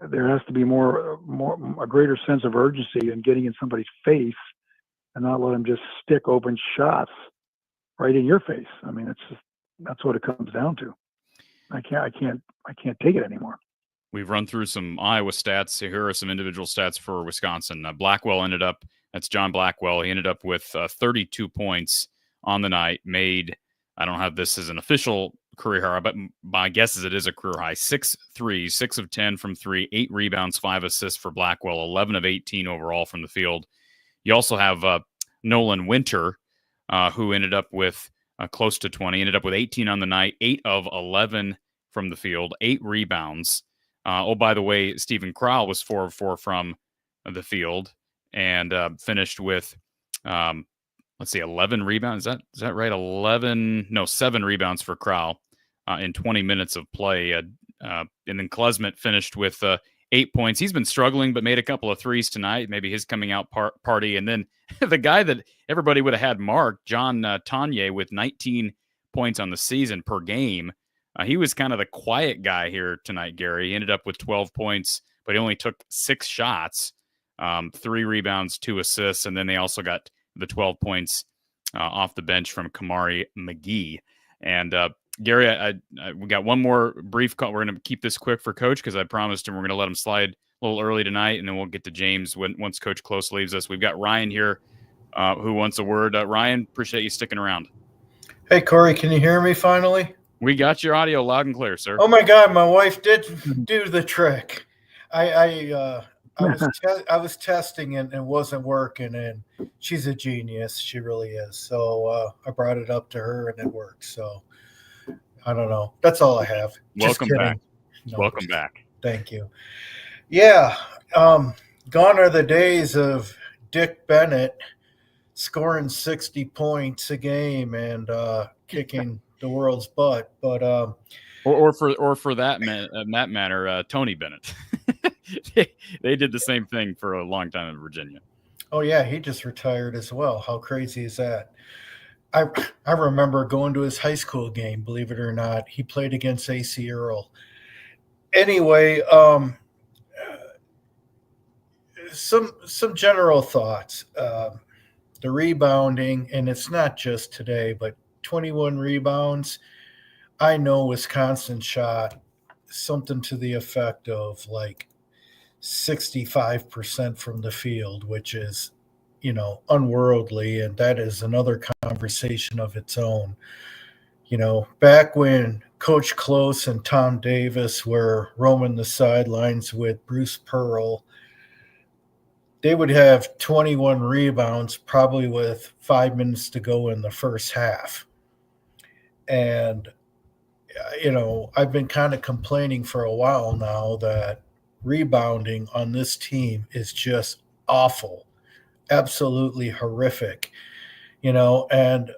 [SPEAKER 2] there has to be a greater sense of urgency in getting in somebody's face and not let them just stick open shots right in your face. I mean, that's what it comes down to. I can't take it anymore.
[SPEAKER 1] We've run through some Iowa stats. Here are some individual stats for Wisconsin. Blackwell that's John Blackwell. He ended up with 32 points on the night, made, I don't have this as an official career high, but my guess is it is a career high. 6 threes, 6 of 10 from 3, 8 rebounds, 5 assists for Blackwell, 11 of 18 overall from the field. You also have Nolan Winter, who ended up with close to 20, ended up with 18 on the night, 8 of 11 from the field, 8 rebounds. By the way, Stephen Crowell was 4 of 4 from the field and finished with, 11 rebounds. Is that right? 7 rebounds for Crowell in 20 minutes of play. And then Klesmet finished with 8 points. He's been struggling, but made a couple of threes tonight. Maybe his coming out party. And then the guy that everybody would have had marked, John Tanye, with 19 points on the season per game. He was kind of the quiet guy here tonight, Gary. He ended up with 12 points, but he only took 6 shots, 3 rebounds, 2 assists, and then they also got the 12 points off the bench from Kamari McGee. And Gary, we got one more brief call. We're going to keep this quick for Coach because I promised him we're going to let him slide a little early tonight, and then we'll get to James once Coach Close leaves us. We've got Ryan here who wants a word. Ryan, appreciate you sticking around.
[SPEAKER 5] Hey, Corey, can you hear me finally?
[SPEAKER 1] We got your audio loud and clear, sir.
[SPEAKER 5] Oh my God, my wife did do the trick. I was testing and it wasn't working, and she's a genius. She really is. So I brought it up to her and it worked. So I don't know. That's all I have.
[SPEAKER 1] Welcome back.
[SPEAKER 5] No,
[SPEAKER 1] Welcome back.
[SPEAKER 5] Thank you. Yeah. Gone are the days of Dick Bennett scoring 60 points a game and kicking the world's butt, but
[SPEAKER 1] or for that matter, Tony Bennett. they did the same thing for a long time in Virginia.
[SPEAKER 5] Oh yeah, he just retired as well. How crazy is that? I remember going to his high school game. Believe it or not, he played against AC Earl. Anyway, some general thoughts. The rebounding, and it's not just today, but 21 rebounds. I know Wisconsin shot something to the effect of like 65% from the field, which is, unworldly. And that is another conversation of its own. Back when Coach Close and Tom Davis were roaming the sidelines with Bruce Pearl, they would have 21 rebounds probably with 5 minutes to go in the first half. And, I've been kind of complaining for a while now that rebounding on this team is just awful, absolutely horrific, and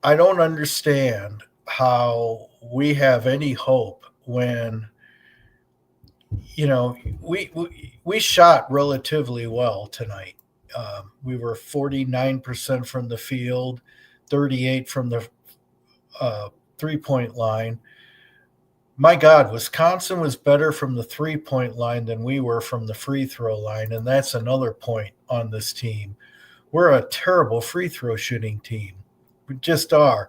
[SPEAKER 5] I don't understand how we have any hope when, we shot relatively well tonight. We were 49% from the field, 38 from the three-point line. My God, Wisconsin was better from the three-point line than we were from the free throw line, and that's another point on this team. We're a terrible free throw shooting team. We just are.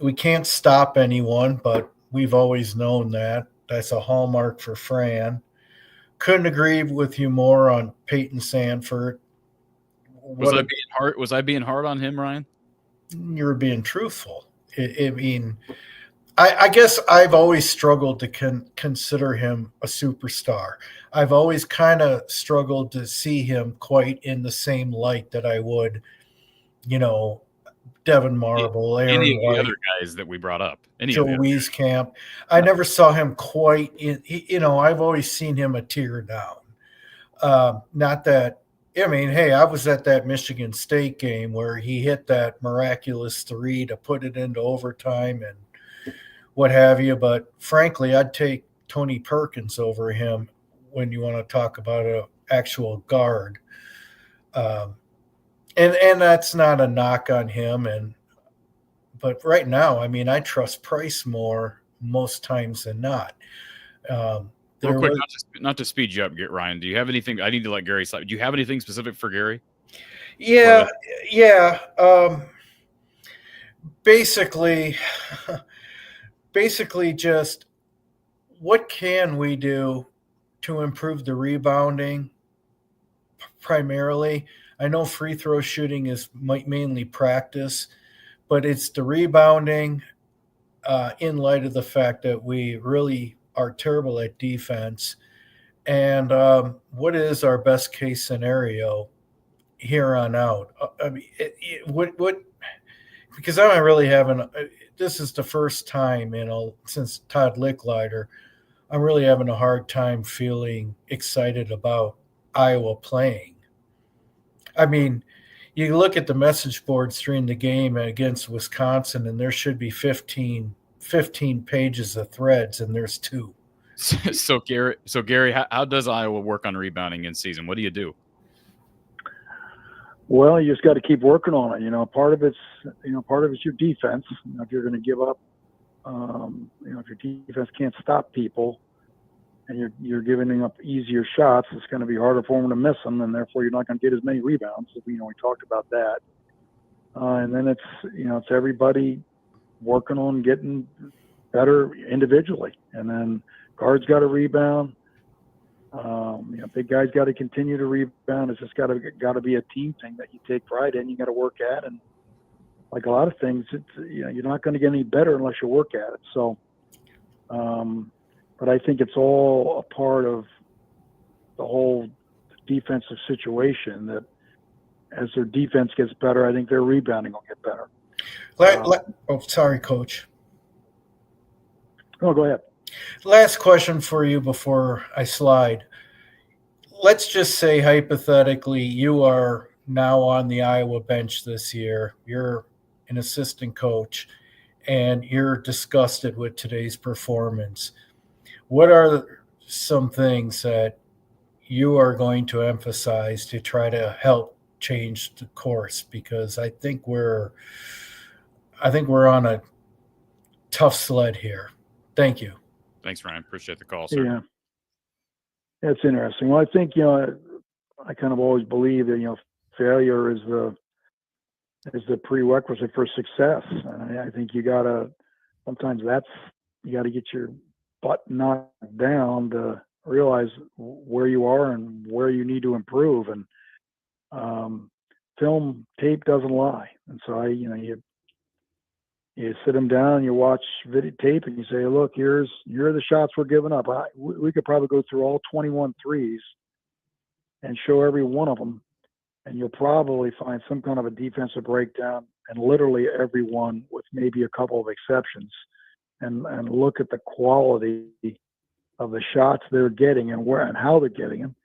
[SPEAKER 5] We can't stop anyone, but we've always known that. That's a hallmark for Fran. Couldn't agree with you more on Payton Sandfort.
[SPEAKER 1] Was I being hard on him, Ryan?
[SPEAKER 5] You were being truthful. I guess I've always struggled to consider him a superstar. I've always kind of struggled to see him quite in the same light that I would, Devin Marble, Aaron
[SPEAKER 1] any of
[SPEAKER 5] White,
[SPEAKER 1] the other guys that we brought up.
[SPEAKER 5] Joe Wieskamp. I never saw him quite in, I've always seen him a tier down. Not that, hey, I was at that Michigan State game where he hit that miraculous 3 to put it into overtime and what have you. But frankly, I'd take Tony Perkins over him when you want to talk about an actual guard. And that's not a knock on him. But right now, I trust Price more most times than not.
[SPEAKER 1] Real quick, not to speed you up, Ryan. Do you have anything? I need to let Gary slide. Do you have anything specific for Gary?
[SPEAKER 5] Yeah. Basically, basically just what can we do to improve the rebounding primarily? I know free throw shooting is mainly practice, but it's the rebounding in light of the fact that we really are terrible at defense. And what is our best case scenario here on out? I mean, what? Because I'm really having this is the first time, since Todd Licklider, I'm really having a hard time feeling excited about Iowa playing. I mean, you look at the message boards during the game against Wisconsin, and there should be 15 pages of threads, and there's 2.
[SPEAKER 1] So Gary, how does Iowa work on rebounding in season? What do you do?
[SPEAKER 2] Well, you just got to keep working on it. Part of it's your defense. If you're going to give up, if your defense can't stop people, and you're giving up easier shots, it's going to be harder for them to miss them, and therefore you're not going to get as many rebounds. We talked about that. And then it's everybody working on getting better individually, and then guards got to rebound. Big guys got to continue to rebound. It's just got to be a team thing that you take pride in. You got to work at, and like a lot of things, you're not going to get any better unless you work at it. So, but I think it's all a part of the whole defensive situation. That as their defense gets better, I think their rebounding will get better.
[SPEAKER 5] Sorry, Coach.
[SPEAKER 2] Oh, go ahead.
[SPEAKER 5] Last question for you before I slide. Let's just say hypothetically you are now on the Iowa bench this year. You're an assistant coach, and you're disgusted with today's performance. What are some things that you are going to emphasize to try to help change the course? Because I think we're on a tough sled here. Thank you.
[SPEAKER 1] Thanks, Ryan. Appreciate the call, sir.
[SPEAKER 2] Yeah. That's interesting. Well, I think, I kind of always believe that, failure is the prerequisite for success. And I think sometimes you gotta get your butt knocked down to realize where you are and where you need to improve. And film tape doesn't lie. And so you sit them down, you watch videotape, and you say, look, here are the shots we're giving up. We could probably go through all 21 threes and show every one of them, and you'll probably find some kind of a defensive breakdown, and literally every one, with maybe a couple of exceptions, and look at the quality of the shots they're getting and where and how they're getting them.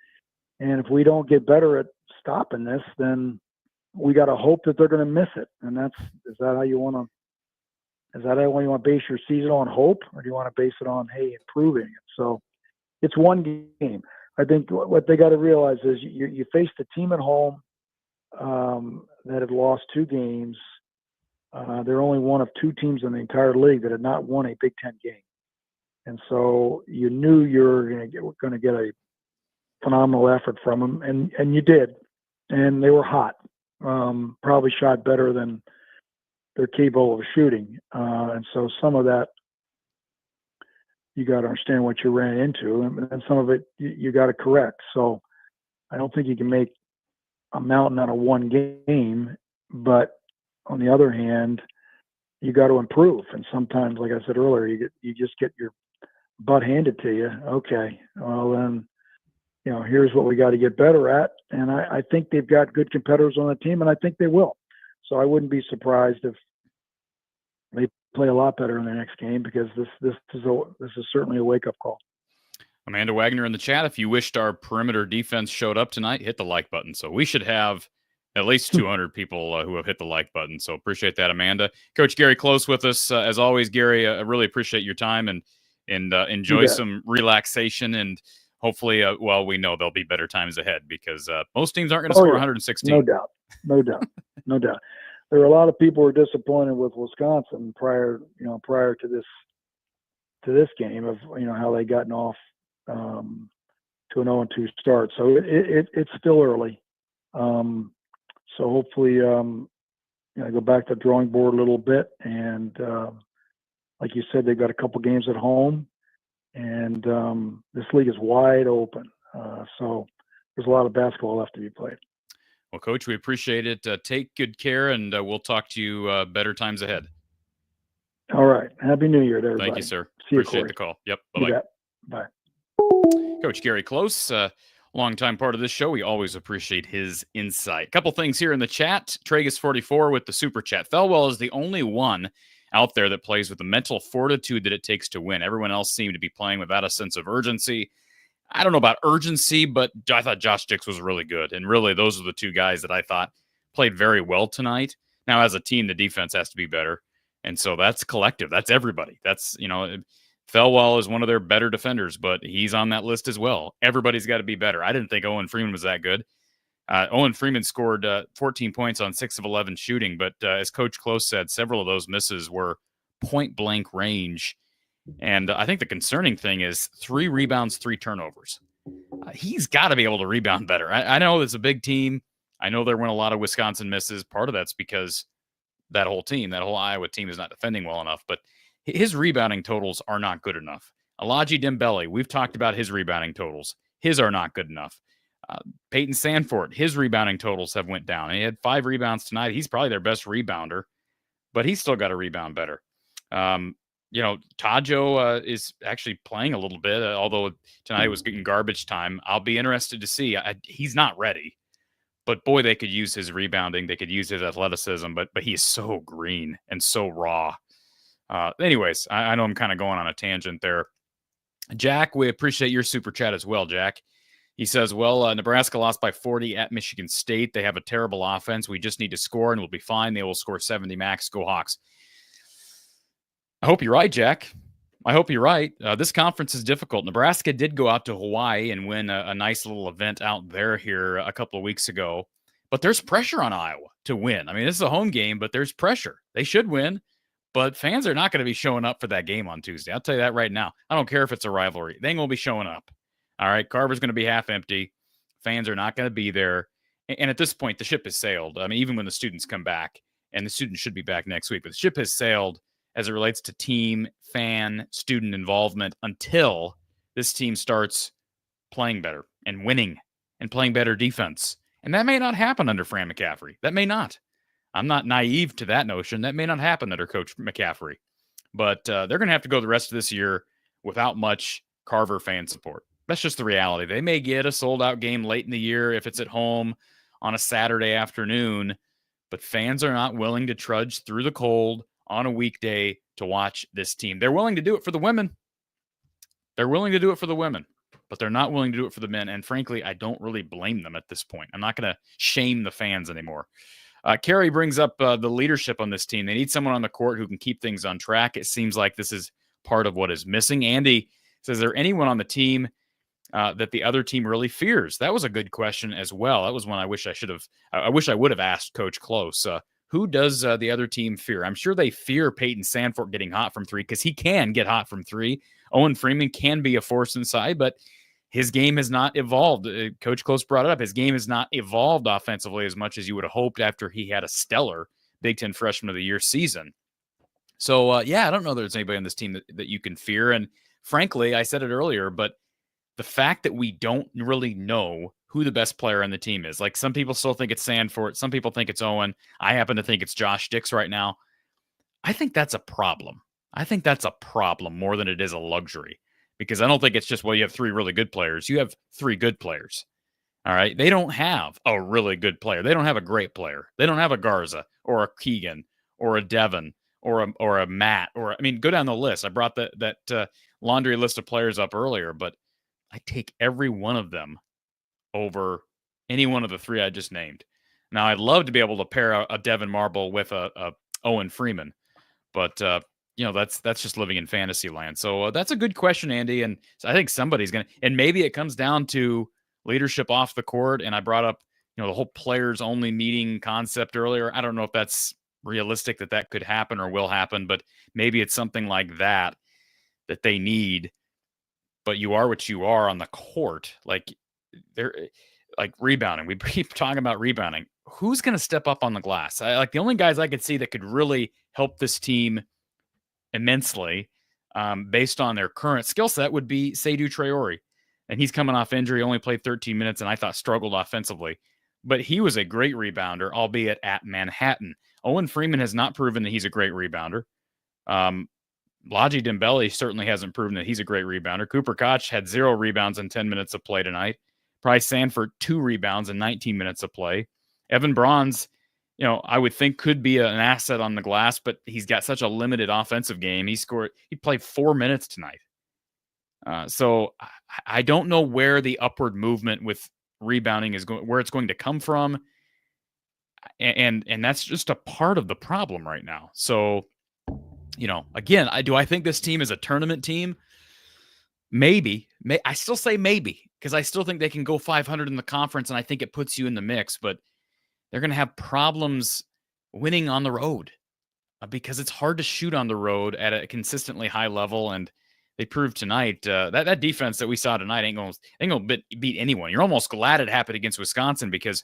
[SPEAKER 2] And if we don't get better at stopping this, then we got to hope that they're going to miss it. And is that how you want to base your season on, hope, or do you want to base it on, hey, improving it? So it's one game. I think what they got to realize is you faced a team at home that had lost 2 games. They're only one of 2 teams in the entire league that had not won a Big Ten game. And so you knew you were going to get a phenomenal effort from them, and you did. And they were hot. Probably shot better than they're capable of shooting. And so some of that, you got to understand what you ran into, and some of it you got to correct. So I don't think you can make a mountain out of one game, but on the other hand, you got to improve. And sometimes, like I said earlier, you just get your butt handed to you. Okay, well then, here's what we got to get better at. And I think they've got good competitors on the team, and I think they will. So I wouldn't be surprised if they play a lot better in the next game, because this is certainly a wake-up call.
[SPEAKER 1] Amanda Wagner in the chat, if you wished our perimeter defense showed up tonight, hit the like button. So we should have at least 200 people who have hit the like button. So appreciate that, Amanda. Coach Gary Close with us. As always, Gary, I really appreciate your time and enjoy some relaxation. And hopefully, we know there'll be better times ahead, because most teams aren't going to score 116.
[SPEAKER 2] No doubt. There were a lot of people who were disappointed with Wisconsin prior to this game of how they gotten off to an 0-2 start. So it's still early. So hopefully, go back to the drawing board a little bit and like you said, they've got a couple games at home, and this league is wide open. So there's a lot of basketball left to be played.
[SPEAKER 1] Well, Coach, we appreciate it. Take good care, and we'll talk to you better times ahead.
[SPEAKER 2] All right. Happy New Year to everybody.
[SPEAKER 1] Thank you, sir.
[SPEAKER 2] See you,
[SPEAKER 1] Appreciate
[SPEAKER 2] Corey.
[SPEAKER 1] the call. Yep.
[SPEAKER 2] You
[SPEAKER 1] Bye-bye.
[SPEAKER 2] bet. Bye.
[SPEAKER 1] Coach Gary Close, longtime part of this show. We always appreciate his insight. A couple things here in the chat. Tragus44 with the super chat. Felwell is the only one out there that plays with the mental fortitude that it takes to win. Everyone else seemed to be playing without a sense of urgency. I don't know about urgency, but I thought Josh Dix was really good. And really, those are the two guys that I thought played very well tonight. Now, as a team, the defense has to be better. And so that's collective. That's everybody. That's, Felwell is one of their better defenders, but he's on that list as well. Everybody's got to be better. I didn't think Owen Freeman was that good. Owen Freeman scored 14 points on 6 of 11 shooting, but as Coach Close said, several of those misses were point-blank range. And I think the concerning thing is 3 rebounds, 3 turnovers. He's got to be able to rebound better. I know it's a big team. I know there went a lot of Wisconsin misses. Part of that's because that whole Iowa team is not defending well enough, but his rebounding totals are not good enough. Alaji Dembele, we've talked about his rebounding totals. His are not good enough. Payton Sandfort, his rebounding totals have went down. He had 5 rebounds tonight. He's probably their best rebounder, but he's still got to rebound better. Tajo is actually playing a little bit, although tonight was getting garbage time. I'll be interested to see. He's not ready, but boy, they could use his rebounding. They could use his athleticism, but he is so green and so raw. Anyways, I know I'm kind of going on a tangent there. Jack, we appreciate your super chat as well, Jack. He says, well, Nebraska lost by 40 at Michigan State. They have a terrible offense. We just need to score, and we'll be fine. They will score 70 max. Go Hawks. I hope you're right, Jack. I hope you're right. This conference is difficult. Nebraska did go out to Hawaii and win a nice little event out there here a couple of weeks ago. But there's pressure on Iowa to win. I mean, this is a home game, but there's pressure. They should win. But fans are not going to be showing up for that game on Tuesday. I'll tell you that right now. I don't care if it's a rivalry. They ain't going to be showing up. All right, Carver's going to be half empty. Fans are not going to be there. And at this point, the ship has sailed. I mean, even when the students come back, and the students should be back next week, but the ship has sailed as it relates to team, fan, student involvement until this team starts playing better and winning and playing better defense. And that may not happen under Fran McCaffrey. That may not. I'm not naive to that notion. That may not happen under Coach McCaffrey. But they're going to have to go the rest of this year without much Carver fan support. That's just the reality. They may get a sold-out game late in the year if it's at home on a Saturday afternoon, but fans are not willing to trudge through the cold on a weekday to watch this team. They're willing to do it for the women. They're willing to do it for the women, but they're not willing to do it for the men. And frankly, I don't really blame them at this point. I'm not going to shame the fans anymore. Kerry brings up the leadership on this team. They need someone on the court who can keep things on track. It seems like this is part of what is missing. Andy says, is there anyone on the team that the other team really fears? That was a good question as well. That was one I wish I would have asked Coach Close. Who does the other team fear? I'm sure they fear Payton Sandfort getting hot from 3 because he can get hot from 3. Owen Freeman can be a force inside, but his game has not evolved. Coach Close brought it up. His game has not evolved offensively as much as you would have hoped after he had a stellar Big Ten Freshman of the Year season. So, I don't know that there's anybody on this team that you can fear. And frankly, I said it earlier, but the fact that we don't really know who the best player on the team is. Like, some people still think it's Sandfort. Some people think it's Owen. I happen to think it's Josh Dix right now. I think that's a problem. I think that's a problem more than it is a luxury. Because I don't think it's just, well, you have 3 really good players. You have 3 good players. All right. They don't have a really good player. They don't have a great player. They don't have a Garza or a Keegan or a Devin or a Matt go down the list. I brought that laundry list of players up earlier, but I take every one of them over any one of the 3 I just named. Now, I'd love to be able to pair a Devin Marble with a Owen Freeman, but that's just living in fantasy land. So that's a good question, Andy. And I think somebody's going to, and maybe it comes down to leadership off the court. And I brought up, the whole players only meeting concept earlier. I don't know if that's realistic that could happen or will happen, but maybe it's something like that they need. But you are what you are on the court. Like rebounding. We keep talking about rebounding. Who's going to step up on the glass? The only guys I could see that could really help this team immensely based on their current skill set would be Seydou Traore. And he's coming off injury, only played 13 minutes, and I thought struggled offensively. But he was a great rebounder, albeit at Manhattan. Owen Freeman has not proven that he's a great rebounder. Laji Dembele certainly hasn't proven that he's a great rebounder. Cooper Koch had 0 rebounds in 10 minutes of play tonight. Payton Sandfort, 2 rebounds in 19 minutes of play. Evan Bronze, I would think could be an asset on the glass, but he's got such a limited offensive game. He played 4 minutes tonight. So I don't know where the upward movement with rebounding is going, where it's going to come from. And that's just a part of the problem right now. So, again, do I think this team is a tournament team? Maybe. I still say maybe, because I still think they can go 500 in the conference, and I think it puts you in the mix, but they're going to have problems winning on the road because it's hard to shoot on the road at a consistently high level. And they proved tonight that defense that we saw tonight ain't going to beat anyone. You're almost glad it happened against Wisconsin because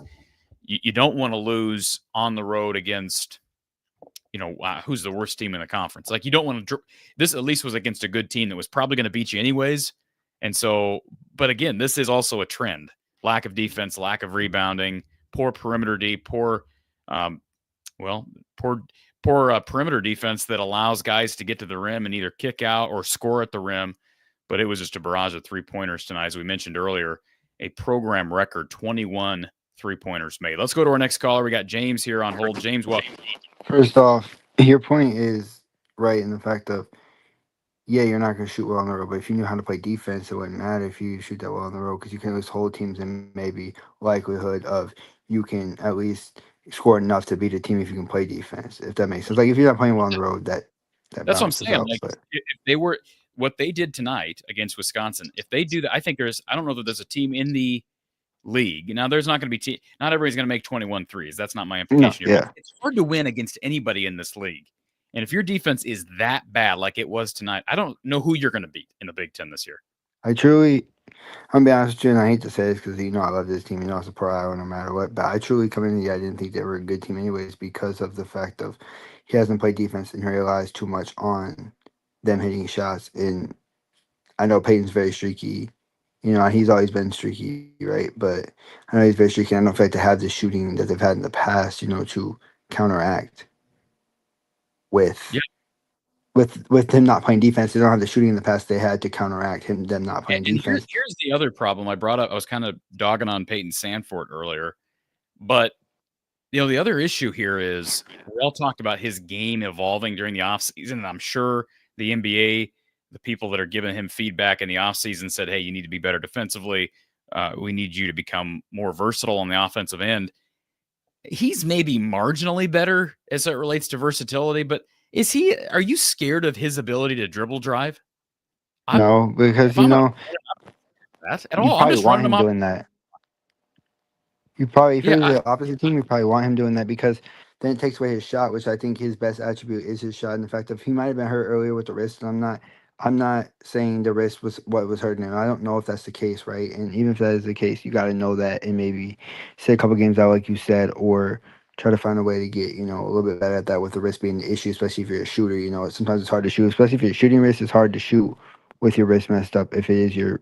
[SPEAKER 1] you don't want to lose on the road against, who's the worst team in the conference. Like, you don't want to. This at least was against a good team that was probably going to beat you anyways. And so, but again, this is also a trend: lack of defense, lack of rebounding, poor perimeter D, poor perimeter defense that allows guys to get to the rim and either kick out or score at the rim. But it was just a barrage of 3-pointers tonight, as we mentioned earlier. A program record 21 3-pointers made. Let's go to our next caller. We got James here on hold. James, welcome.
[SPEAKER 6] First off, your point is right in the fact of, you're not going to shoot well on the road, but if you knew how to play defense, it wouldn't matter if you shoot that well on the road, because you can at least hold teams in maybe likelihood of you can at least score enough to beat a team if you can play defense, if that makes sense. Like, if you're not playing well on the road, that's
[SPEAKER 1] what I'm saying. Out, like, if they were what they did tonight against Wisconsin, if they do that, I think I don't know that there's a team in the league. Now, there's not going to be not everybody's going to make 21 threes. That's not my implication.
[SPEAKER 6] No,
[SPEAKER 1] it's hard to win against anybody in this league. And if your defense is that bad like it was tonight, I don't know who you're going to beat in the Big Ten this year.
[SPEAKER 6] I'm going to be honest with you, and I hate to say this because, I love this team. It's a pro hour no matter what. But I truly come in I didn't think they were a good team anyways, because of the fact of he hasn't played defense and he relies too much on them hitting shots. And I know Peyton's very streaky. He's always been streaky, right? But I know he's very streaky. I don't feel like they have the shooting that they've had in the past, to counteract with him not playing defense. They don't have the shooting in the past they had to counteract them not playing defense.
[SPEAKER 1] Here's the other problem I brought up. I was kind of dogging on Payton Sandfort earlier, but the other issue here is we all talked about his game evolving during the offseason, and I'm sure the NBA, the people that are giving him feedback in the offseason said, hey, you need to be better defensively. We need you to become more versatile on the offensive end. He's maybe marginally better as it relates to versatility, but are you scared of his ability to dribble drive?
[SPEAKER 6] No, because
[SPEAKER 1] that at all. I'm just running him off.
[SPEAKER 6] Doing that. You probably, if you're the opposite team, you probably want him doing that, because then it takes away his shot, which I think his best attribute is his shot. And the fact that he might have been hurt earlier with the wrist, and I'm not saying the wrist was what was hurting him. I don't know if that's the case, right? And even if that is the case, you got to know that and maybe sit a couple games out, like you said, or try to find a way to get, a little bit better at that with the wrist being the issue, especially if you're a shooter. Sometimes it's hard to shoot, especially if you're shooting wrist. It's hard to shoot with your wrist messed up if it is your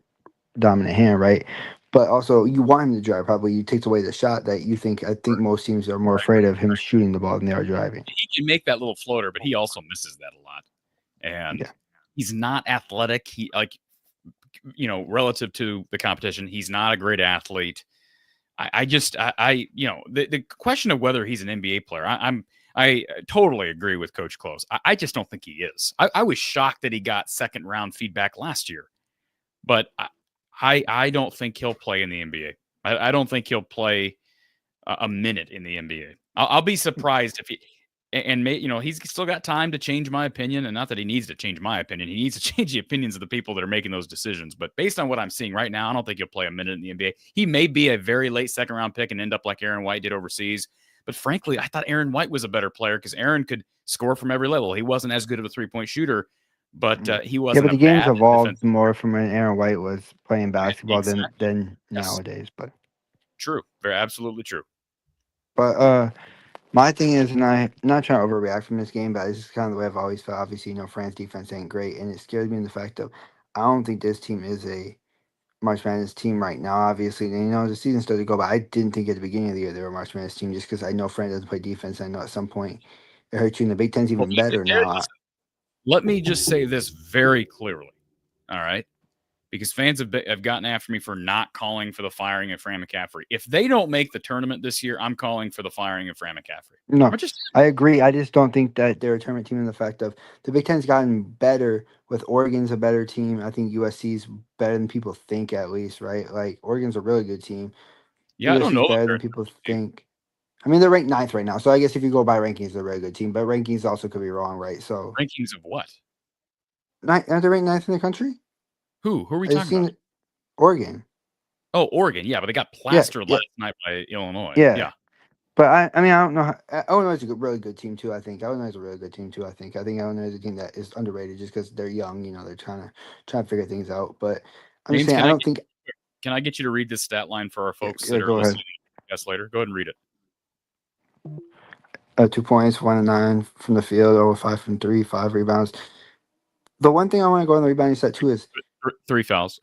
[SPEAKER 6] dominant hand, right? But also, you want him to drive. Probably you takes away the shot that I think most teams are more afraid of him shooting the ball than they are driving.
[SPEAKER 1] He can make that little floater, but he also misses that a lot. And he's not athletic. He relative to the competition, he's not a great athlete. The question of whether he's an NBA player, I totally agree with Coach Close. I just don't think he is. I was shocked that he got second round feedback last year, but I don't think he'll play in the NBA. I don't think he'll play a minute in the NBA. I'll be surprised if he. And he's still got time to change my opinion, and not that he needs to change my opinion. He needs to change the opinions of the people that are making those decisions. But based on what I'm seeing right now, I don't think he'll play a minute in the NBA. He may be a very late second-round pick and end up like Aaron White did overseas. But frankly, I thought Aaron White was a better player because Aaron could score from every level. He wasn't as good of a three-point shooter, but he wasn't.
[SPEAKER 6] Yeah, but the game's evolved more from when Aaron White was playing basketball than nowadays. But
[SPEAKER 1] true, very absolutely true.
[SPEAKER 6] But My thing is, and I'm not trying to overreact from this game, but this is kind of the way I've always felt. Obviously, France defense ain't great, and it scares me in the fact of I don't think this team is a March Madness team right now. Obviously, and, the season still to go, but I didn't think at the beginning of the year they were a March Madness team just because I know Fran doesn't play defense. I know at some point it hurts you, and the Big Ten's even better now.
[SPEAKER 1] Let me just say this very clearly, all right? Because fans have gotten after me for not calling for the firing of Fran McCaffrey. If they don't make the tournament this year, I'm calling for the firing of Fran McCaffrey.
[SPEAKER 6] No, I agree. I just don't think that they're a tournament team in the fact of the Big Ten's gotten better with Oregon's a better team. I think USC's better than people think, at least, right? Like, Oregon's a really good team.
[SPEAKER 1] Yeah, I don't know.
[SPEAKER 6] Better than people think. I mean, they're ranked 9th right now. So I guess if you go by rankings, they're a really good team. But rankings also could be wrong, right? So
[SPEAKER 1] rankings of what?
[SPEAKER 6] Aren't they ranked 9th in the country?
[SPEAKER 1] Who are we talking about?
[SPEAKER 6] Oregon.
[SPEAKER 1] Oh, Oregon. Yeah, but they got plastered last night by Illinois.
[SPEAKER 6] Yeah. But I don't know. Illinois is a really good team too. I think Illinois is a really good team too. I think Illinois is a team that is underrated just because they're young. They're trying to figure things out. But I'm just saying, I don't think.
[SPEAKER 1] Can I get you to read this stat line for our folks that are listening to us later? Go ahead and read it.
[SPEAKER 6] 2 points, 1 of 9 from the field, 0 of 5 from 3, 5 rebounds. The one thing I want to go on the rebounding set too is
[SPEAKER 1] 3 fouls.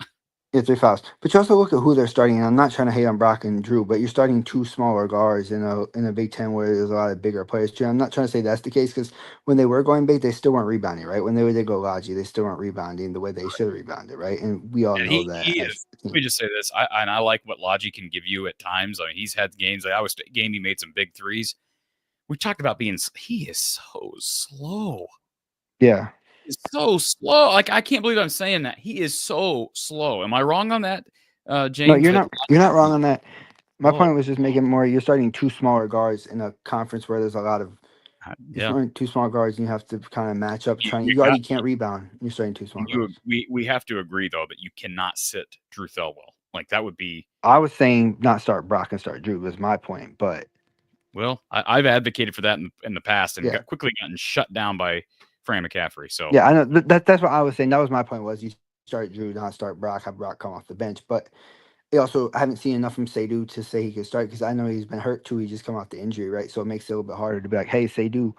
[SPEAKER 6] Yeah, 3 fouls. But you also look at who they're starting. And I'm not trying to hate on Brock and Drew, but you're starting 2 smaller guards in a Big Ten where there's a lot of bigger players too. I'm not trying to say that's the case because when they were going big, they still weren't rebounding, right? When they go Logi, they still weren't rebounding the way they should have rebounded, right? And we all know that.
[SPEAKER 1] Let me just say this. I like what Logi can give you at times. I mean, he's had games. I always game he made some big threes. We talked about he is so slow.
[SPEAKER 6] Yeah.
[SPEAKER 1] He's so slow. Like, I can't believe I'm saying that. He is so slow. Am I wrong on that, James?
[SPEAKER 6] No, you're not. You're not wrong on that. My point was just making more. You're starting 2 smaller guards in a conference where there's a lot of. You're 2 small guards, and you have to kind of match up. You already can't rebound. You're starting 2 small guards.
[SPEAKER 1] We have to agree though that you cannot sit Drew Thelwell. Like, that would be.
[SPEAKER 6] I was saying not start Brock and start Drew was my point, but.
[SPEAKER 1] Well, I've advocated for that in the past and quickly gotten shut down by Fran McCaffrey. So
[SPEAKER 6] yeah, I know that's what I was saying. That was my point. Was you start Drew, not start Brock, have Brock come off the bench. But I haven't seen enough from Seydou to say he could start because I know he's been hurt too. He just come off the injury, right? So it makes it a little bit harder to be like, hey, Seydou,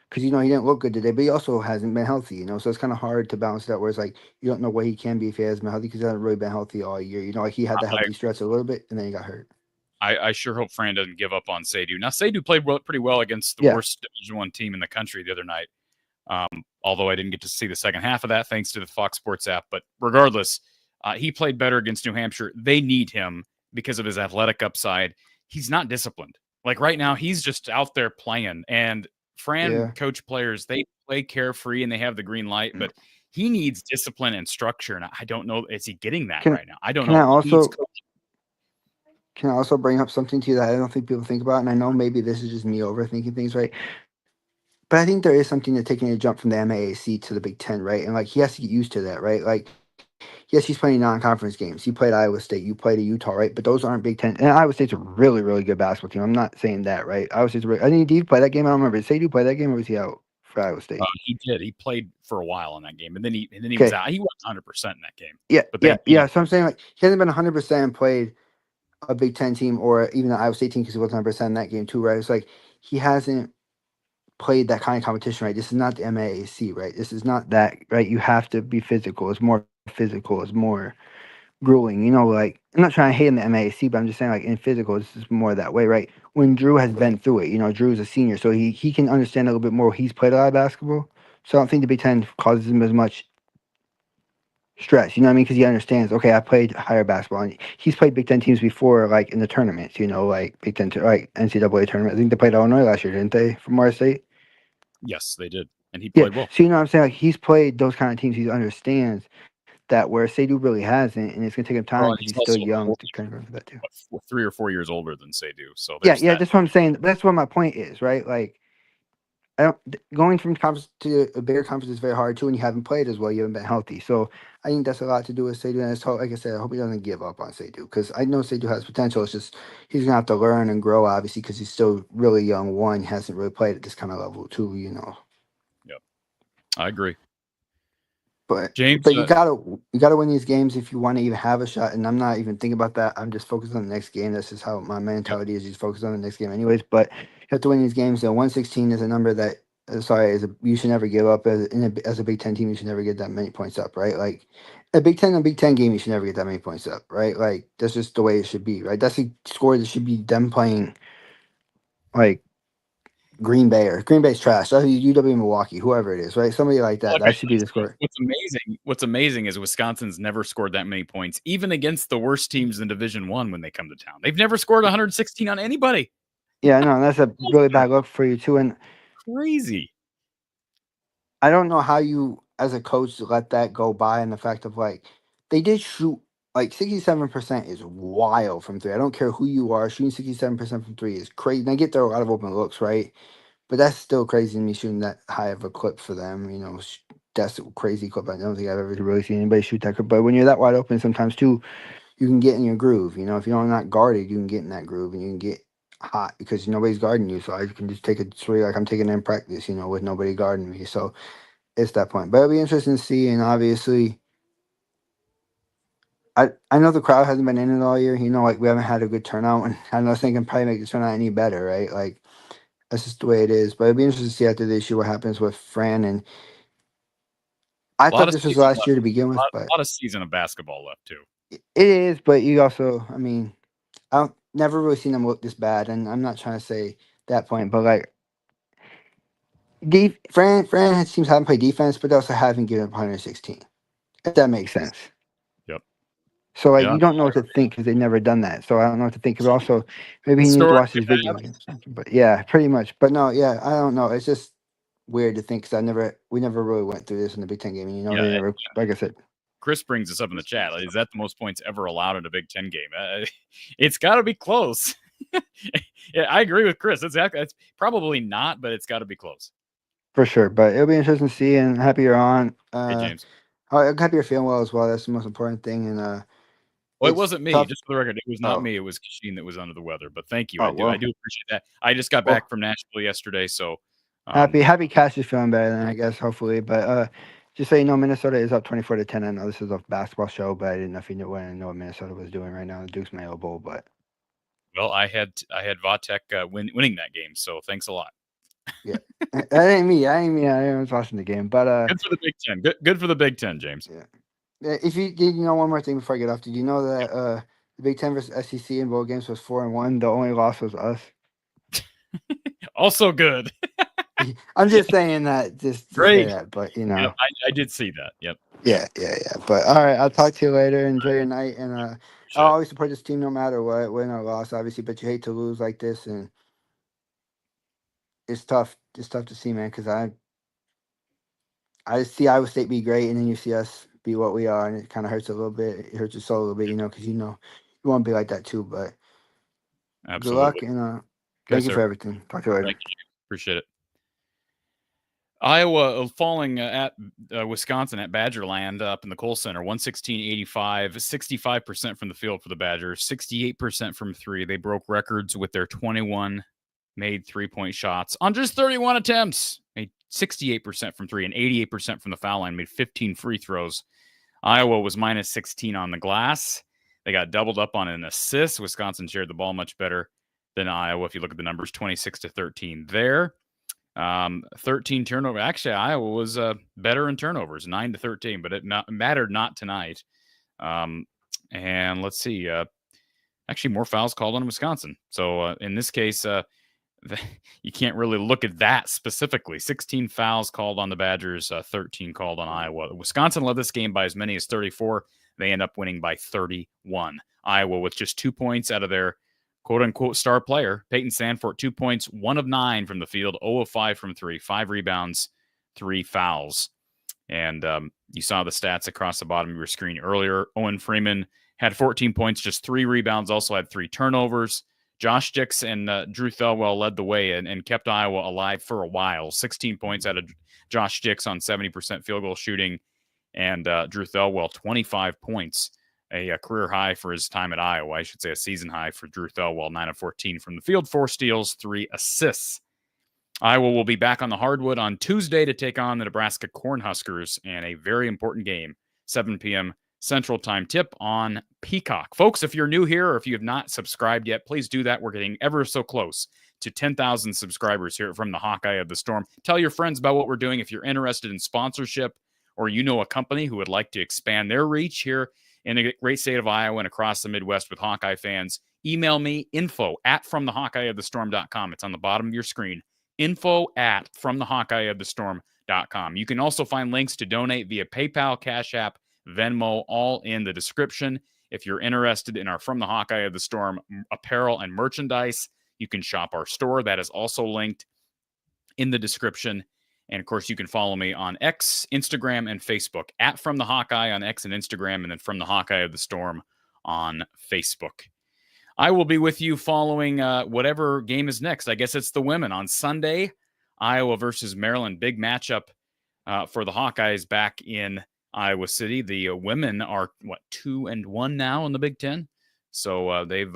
[SPEAKER 6] because he didn't look good today, but he also hasn't been healthy, So it's kind of hard to balance that. Where it's like you don't know what he can be if he hasn't been healthy because he hasn't really been healthy all year. Like he had the healthy stretch a little bit and then he got hurt.
[SPEAKER 1] I sure hope Fran doesn't give up on Seydou. Now, Seydou played pretty well against the worst Division I team in the country the other night. Although I didn't get to see the second half of that thanks to the Fox Sports app. But regardless, he played better against New Hampshire. They need him because of his athletic upside. He's not disciplined. Like right now, he's just out there playing. And Fran coach players, they play carefree and they have the green light, but he needs discipline and structure. And I don't know, is he getting that right now? I don't know.
[SPEAKER 6] Can I also bring up something to you that I don't think people think about? And I know maybe this is just me overthinking things, right? But I think there is something to taking a jump from the MAAC to the Big Ten, right? And like he has to get used to that, right? Like, yes, he's playing non-conference games. He played Iowa State. You played at Utah, right? But those aren't Big Ten. And Iowa State's a really, really good basketball team. I'm not saying that, right? Iowa State's I think Did play that game? I don't remember. Did Seydou play that game or was he out for Iowa State?
[SPEAKER 1] He did. He played for a while in that game, and then he was out. He wasn't 100% in that game.
[SPEAKER 6] Yeah. So I'm saying like he hasn't been 100% and played a Big Ten team or even the Iowa State team because he wasn't 100% in that game too, right? It's like he hasn't played that kind of competition, right? This is not the MAAC, right? This is not that, right? You have to be physical. It's more physical. It's more grueling. Like I'm not trying to hate in the MAAC, but I'm just saying like in physical, this is more that way, right? When Drew has been through it, Drew's a senior, so he can understand a little bit more. He's played a lot of basketball, so I don't think the Big Ten causes him as much stress, because he understands, okay, I played higher basketball, and he's played Big Ten teams before, like in the tournaments, like Big Ten, like NCAA tournament. I think they played Illinois last year, didn't they, from Mars State?
[SPEAKER 1] Yes, they did, and he played well.
[SPEAKER 6] So what I'm saying, like he's played those kind of teams. He understands that where Seydou really hasn't, and it's gonna take him time because he's still young to kind of go for that too.
[SPEAKER 1] 3 or 4 years older than Seydou, so
[SPEAKER 6] that's what I'm saying. That's what my point is, right? Like, going from conference to a bigger conference is very hard too, and you haven't played as well. You haven't been healthy, so I think that's a lot to do with Seydou. And like I said, I hope he doesn't give up on Seydou because I know Seydou has potential. It's just he's gonna have to learn and grow, obviously, because he's still really young. One, he hasn't really played at this kind of level. Two,
[SPEAKER 1] Yep, I agree.
[SPEAKER 6] But
[SPEAKER 1] James,
[SPEAKER 6] you gotta win these games if you want to even have a shot. And I'm not even thinking about that. I'm just focused on the next game. That's just how my mentality is. Just focus on the next game, anyways. But have to win these games. So 116 is a number that, you should never give up. As a Big Ten team, you should never get that many points up, right? Like a Big Ten game, you should never get that many points up, right? Like that's just the way it should be, right? That's the score that should be them playing like Green Bay, or Green Bay's trash. That's UW Milwaukee, whoever it is, right? Somebody like that. That should be the score.
[SPEAKER 1] What's amazing is Wisconsin's never scored that many points, even against the worst teams in Division I when they come to town. They've never scored 116 on anybody.
[SPEAKER 6] Yeah, no, that's a really bad look for you too. And
[SPEAKER 1] Crazy.
[SPEAKER 6] I don't know how you, as a coach, let that go by. And the fact of like, they did shoot like 67% is wild from three. I don't care who you are, shooting 67% from three is crazy. And I get there are a lot of open looks, right? But that's still crazy to me, shooting that high of a clip for them. You know, that's a crazy clip. I don't think I've ever really seen anybody shoot that clip. But when you're that wide open, sometimes too, you can get in your groove. You know, if you're not guarded, you can get in that groove and you can get hot because nobody's guarding you. So I can just take a three like I'm taking it in practice, you know, with nobody guarding me. So it's that point. But it'll be interesting to see. And obviously, I know the crowd hasn't been in it all year. You know, like we haven't had a good turnout. And I know they can probably make the turnout any better, right? Like that's just the way it is. But it'll be interesting to see after this year what happens with Fran. And I thought this was last year to begin with. But
[SPEAKER 1] a lot of season of basketball left, too.
[SPEAKER 6] It is, but you also, I mean, I've never really seen them look this bad. And I'm not trying to say that point, but like, Fran seems to haven't played defense, but they also haven't given up 116. If that makes sense.
[SPEAKER 1] Yep.
[SPEAKER 6] So like you don't know what to think because they've never done that. So I don't know what to think. But also maybe he needs to watch this video again. But yeah, pretty much. But no, yeah, I don't know. It's just weird to think because we never really went through this in the Big Ten game. And, you know, they never, like I said.
[SPEAKER 1] Chris brings this up in the chat. Is that the most points ever allowed in a Big Ten game? It's got to be close. Yeah, I agree with Chris. It's probably not, but it's got to be close.
[SPEAKER 6] For sure, but it'll be interesting to see, and happy you're on.
[SPEAKER 1] Hey, James.
[SPEAKER 6] I'm happy you're feeling well as well. That's the most important thing. And
[SPEAKER 1] well, it wasn't me. Just for the record, it was not me. It was Kasheen that was under the weather. But thank you. I do appreciate that. I just got back from Nashville yesterday, so
[SPEAKER 6] happy Cash is feeling better than I guess, hopefully. But just so you know, Minnesota is up 24-10. I know this is a basketball show, but I didn't know if you knew what Minnesota was doing right now. The Duke's Mayo Bowl, but
[SPEAKER 1] well, I had Vatek winning that game, so thanks a lot.
[SPEAKER 6] Yeah, that ain't me. I was watching the game, but
[SPEAKER 1] good for the Big Ten. Good for the Big Ten, James.
[SPEAKER 6] Yeah. If you did, one more thing before I get off. Did you know that the Big Ten versus SEC in bowl games was 4-1? The only loss was us.
[SPEAKER 1] Also good.
[SPEAKER 6] I'm just saying that just to say that, but you know,
[SPEAKER 1] yep, I did see that. Yep.
[SPEAKER 6] Yeah. But all right, I'll talk to you later. Enjoy your night, and I'll always support this team no matter what, win or loss, obviously. But you hate to lose like this, and it's tough. It's tough to see, man, because I see Iowa State be great, and then you see us be what we are, and it kind of hurts a little bit. It hurts your soul a little bit, because you want to be like that too. But
[SPEAKER 1] absolutely.
[SPEAKER 6] Good luck, and thank you for everything. Talk to you later.
[SPEAKER 1] Thank you. Appreciate it. Iowa falling at Wisconsin at Badgerland up in the Kohl Center, 116-85, 65% from the field for the Badgers, 68% from three. They broke records with their 21 made three-point shots on just 31 attempts. Made 68% from three and 88% from the foul line. Made 15 free throws. Iowa was minus 16 on the glass. They got doubled up on an assist. Wisconsin shared the ball much better than Iowa. If you look at the numbers, 26-13 there. 13 turnover. Actually, Iowa was better in turnovers, 9-13, but it mattered not tonight. And let's see. Actually, more fouls called on Wisconsin. So in this case, you can't really look at that specifically. 16 fouls called on the Badgers, 13 called on Iowa. Wisconsin led this game by as many as 34. They end up winning by 31. Iowa with just 2 points out of their quote-unquote star player, Payton Sandfort, 2 points, 1 of 9 from the field, 0 of 5 from three, 5 rebounds, 3 fouls. And you saw the stats across the bottom of your screen earlier. Owen Freeman had 14 points, just 3 rebounds, also had 3 turnovers. Josh Dix and Drew Thelwell led the way and kept Iowa alive for a while. 16 points out of Josh Dix on 70% field goal shooting, and Drew Thelwell, 25 points. A career high for his time at Iowa. I should say a season high for Drew Thelwell, 9 of 14 from the field, 4 steals, 3 assists. Iowa will be back on the hardwood on Tuesday to take on the Nebraska Cornhuskers in a very important game, 7 p.m. Central Time tip on Peacock. Folks, if you're new here or if you have not subscribed yet, please do that. We're getting ever so close to 10,000 subscribers here from the Hawkeye of the Storm. Tell your friends about what we're doing. If you're interested in sponsorship, or you know a company who would like to expand their reach here in the great state of Iowa and across the Midwest with Hawkeye fans, email me, info@fromthehawkeyeofthestorm.com. It's on the bottom of your screen, info@fromthehawkeyeofthestorm.com. You can also find links to donate via PayPal, Cash App, Venmo, all in the description. If you're interested in our From the Hawkeye of the Storm apparel and merchandise, you can shop our store. That is also linked in the description. And of course, you can follow me on X, Instagram, and Facebook @From the Hawkeye on X and Instagram, and then From the Hawkeye of the Storm on Facebook. I will be with you following whatever game is next. I guess it's the women on Sunday, Iowa versus Maryland. Big matchup for the Hawkeyes back in Iowa City. The women are 2-1 now in the Big Ten, so they've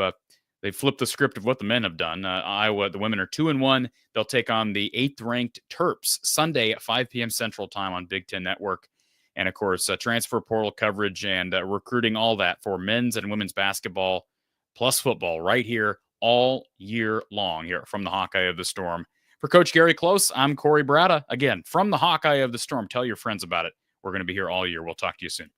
[SPEAKER 1] flipped the script of what the men have done. Iowa, the women are 2-1. They'll take on the 8th-ranked Terps Sunday at 5 p.m. Central Time on Big Ten Network. And, of course, transfer portal coverage and recruiting, all that for men's and women's basketball plus football right here all year long here from the Hawkeye of the Storm. For Coach Gary Close, I'm Corey Bratta. Again, from the Hawkeye of the Storm. Tell your friends about it. We're going to be here all year. We'll talk to you soon.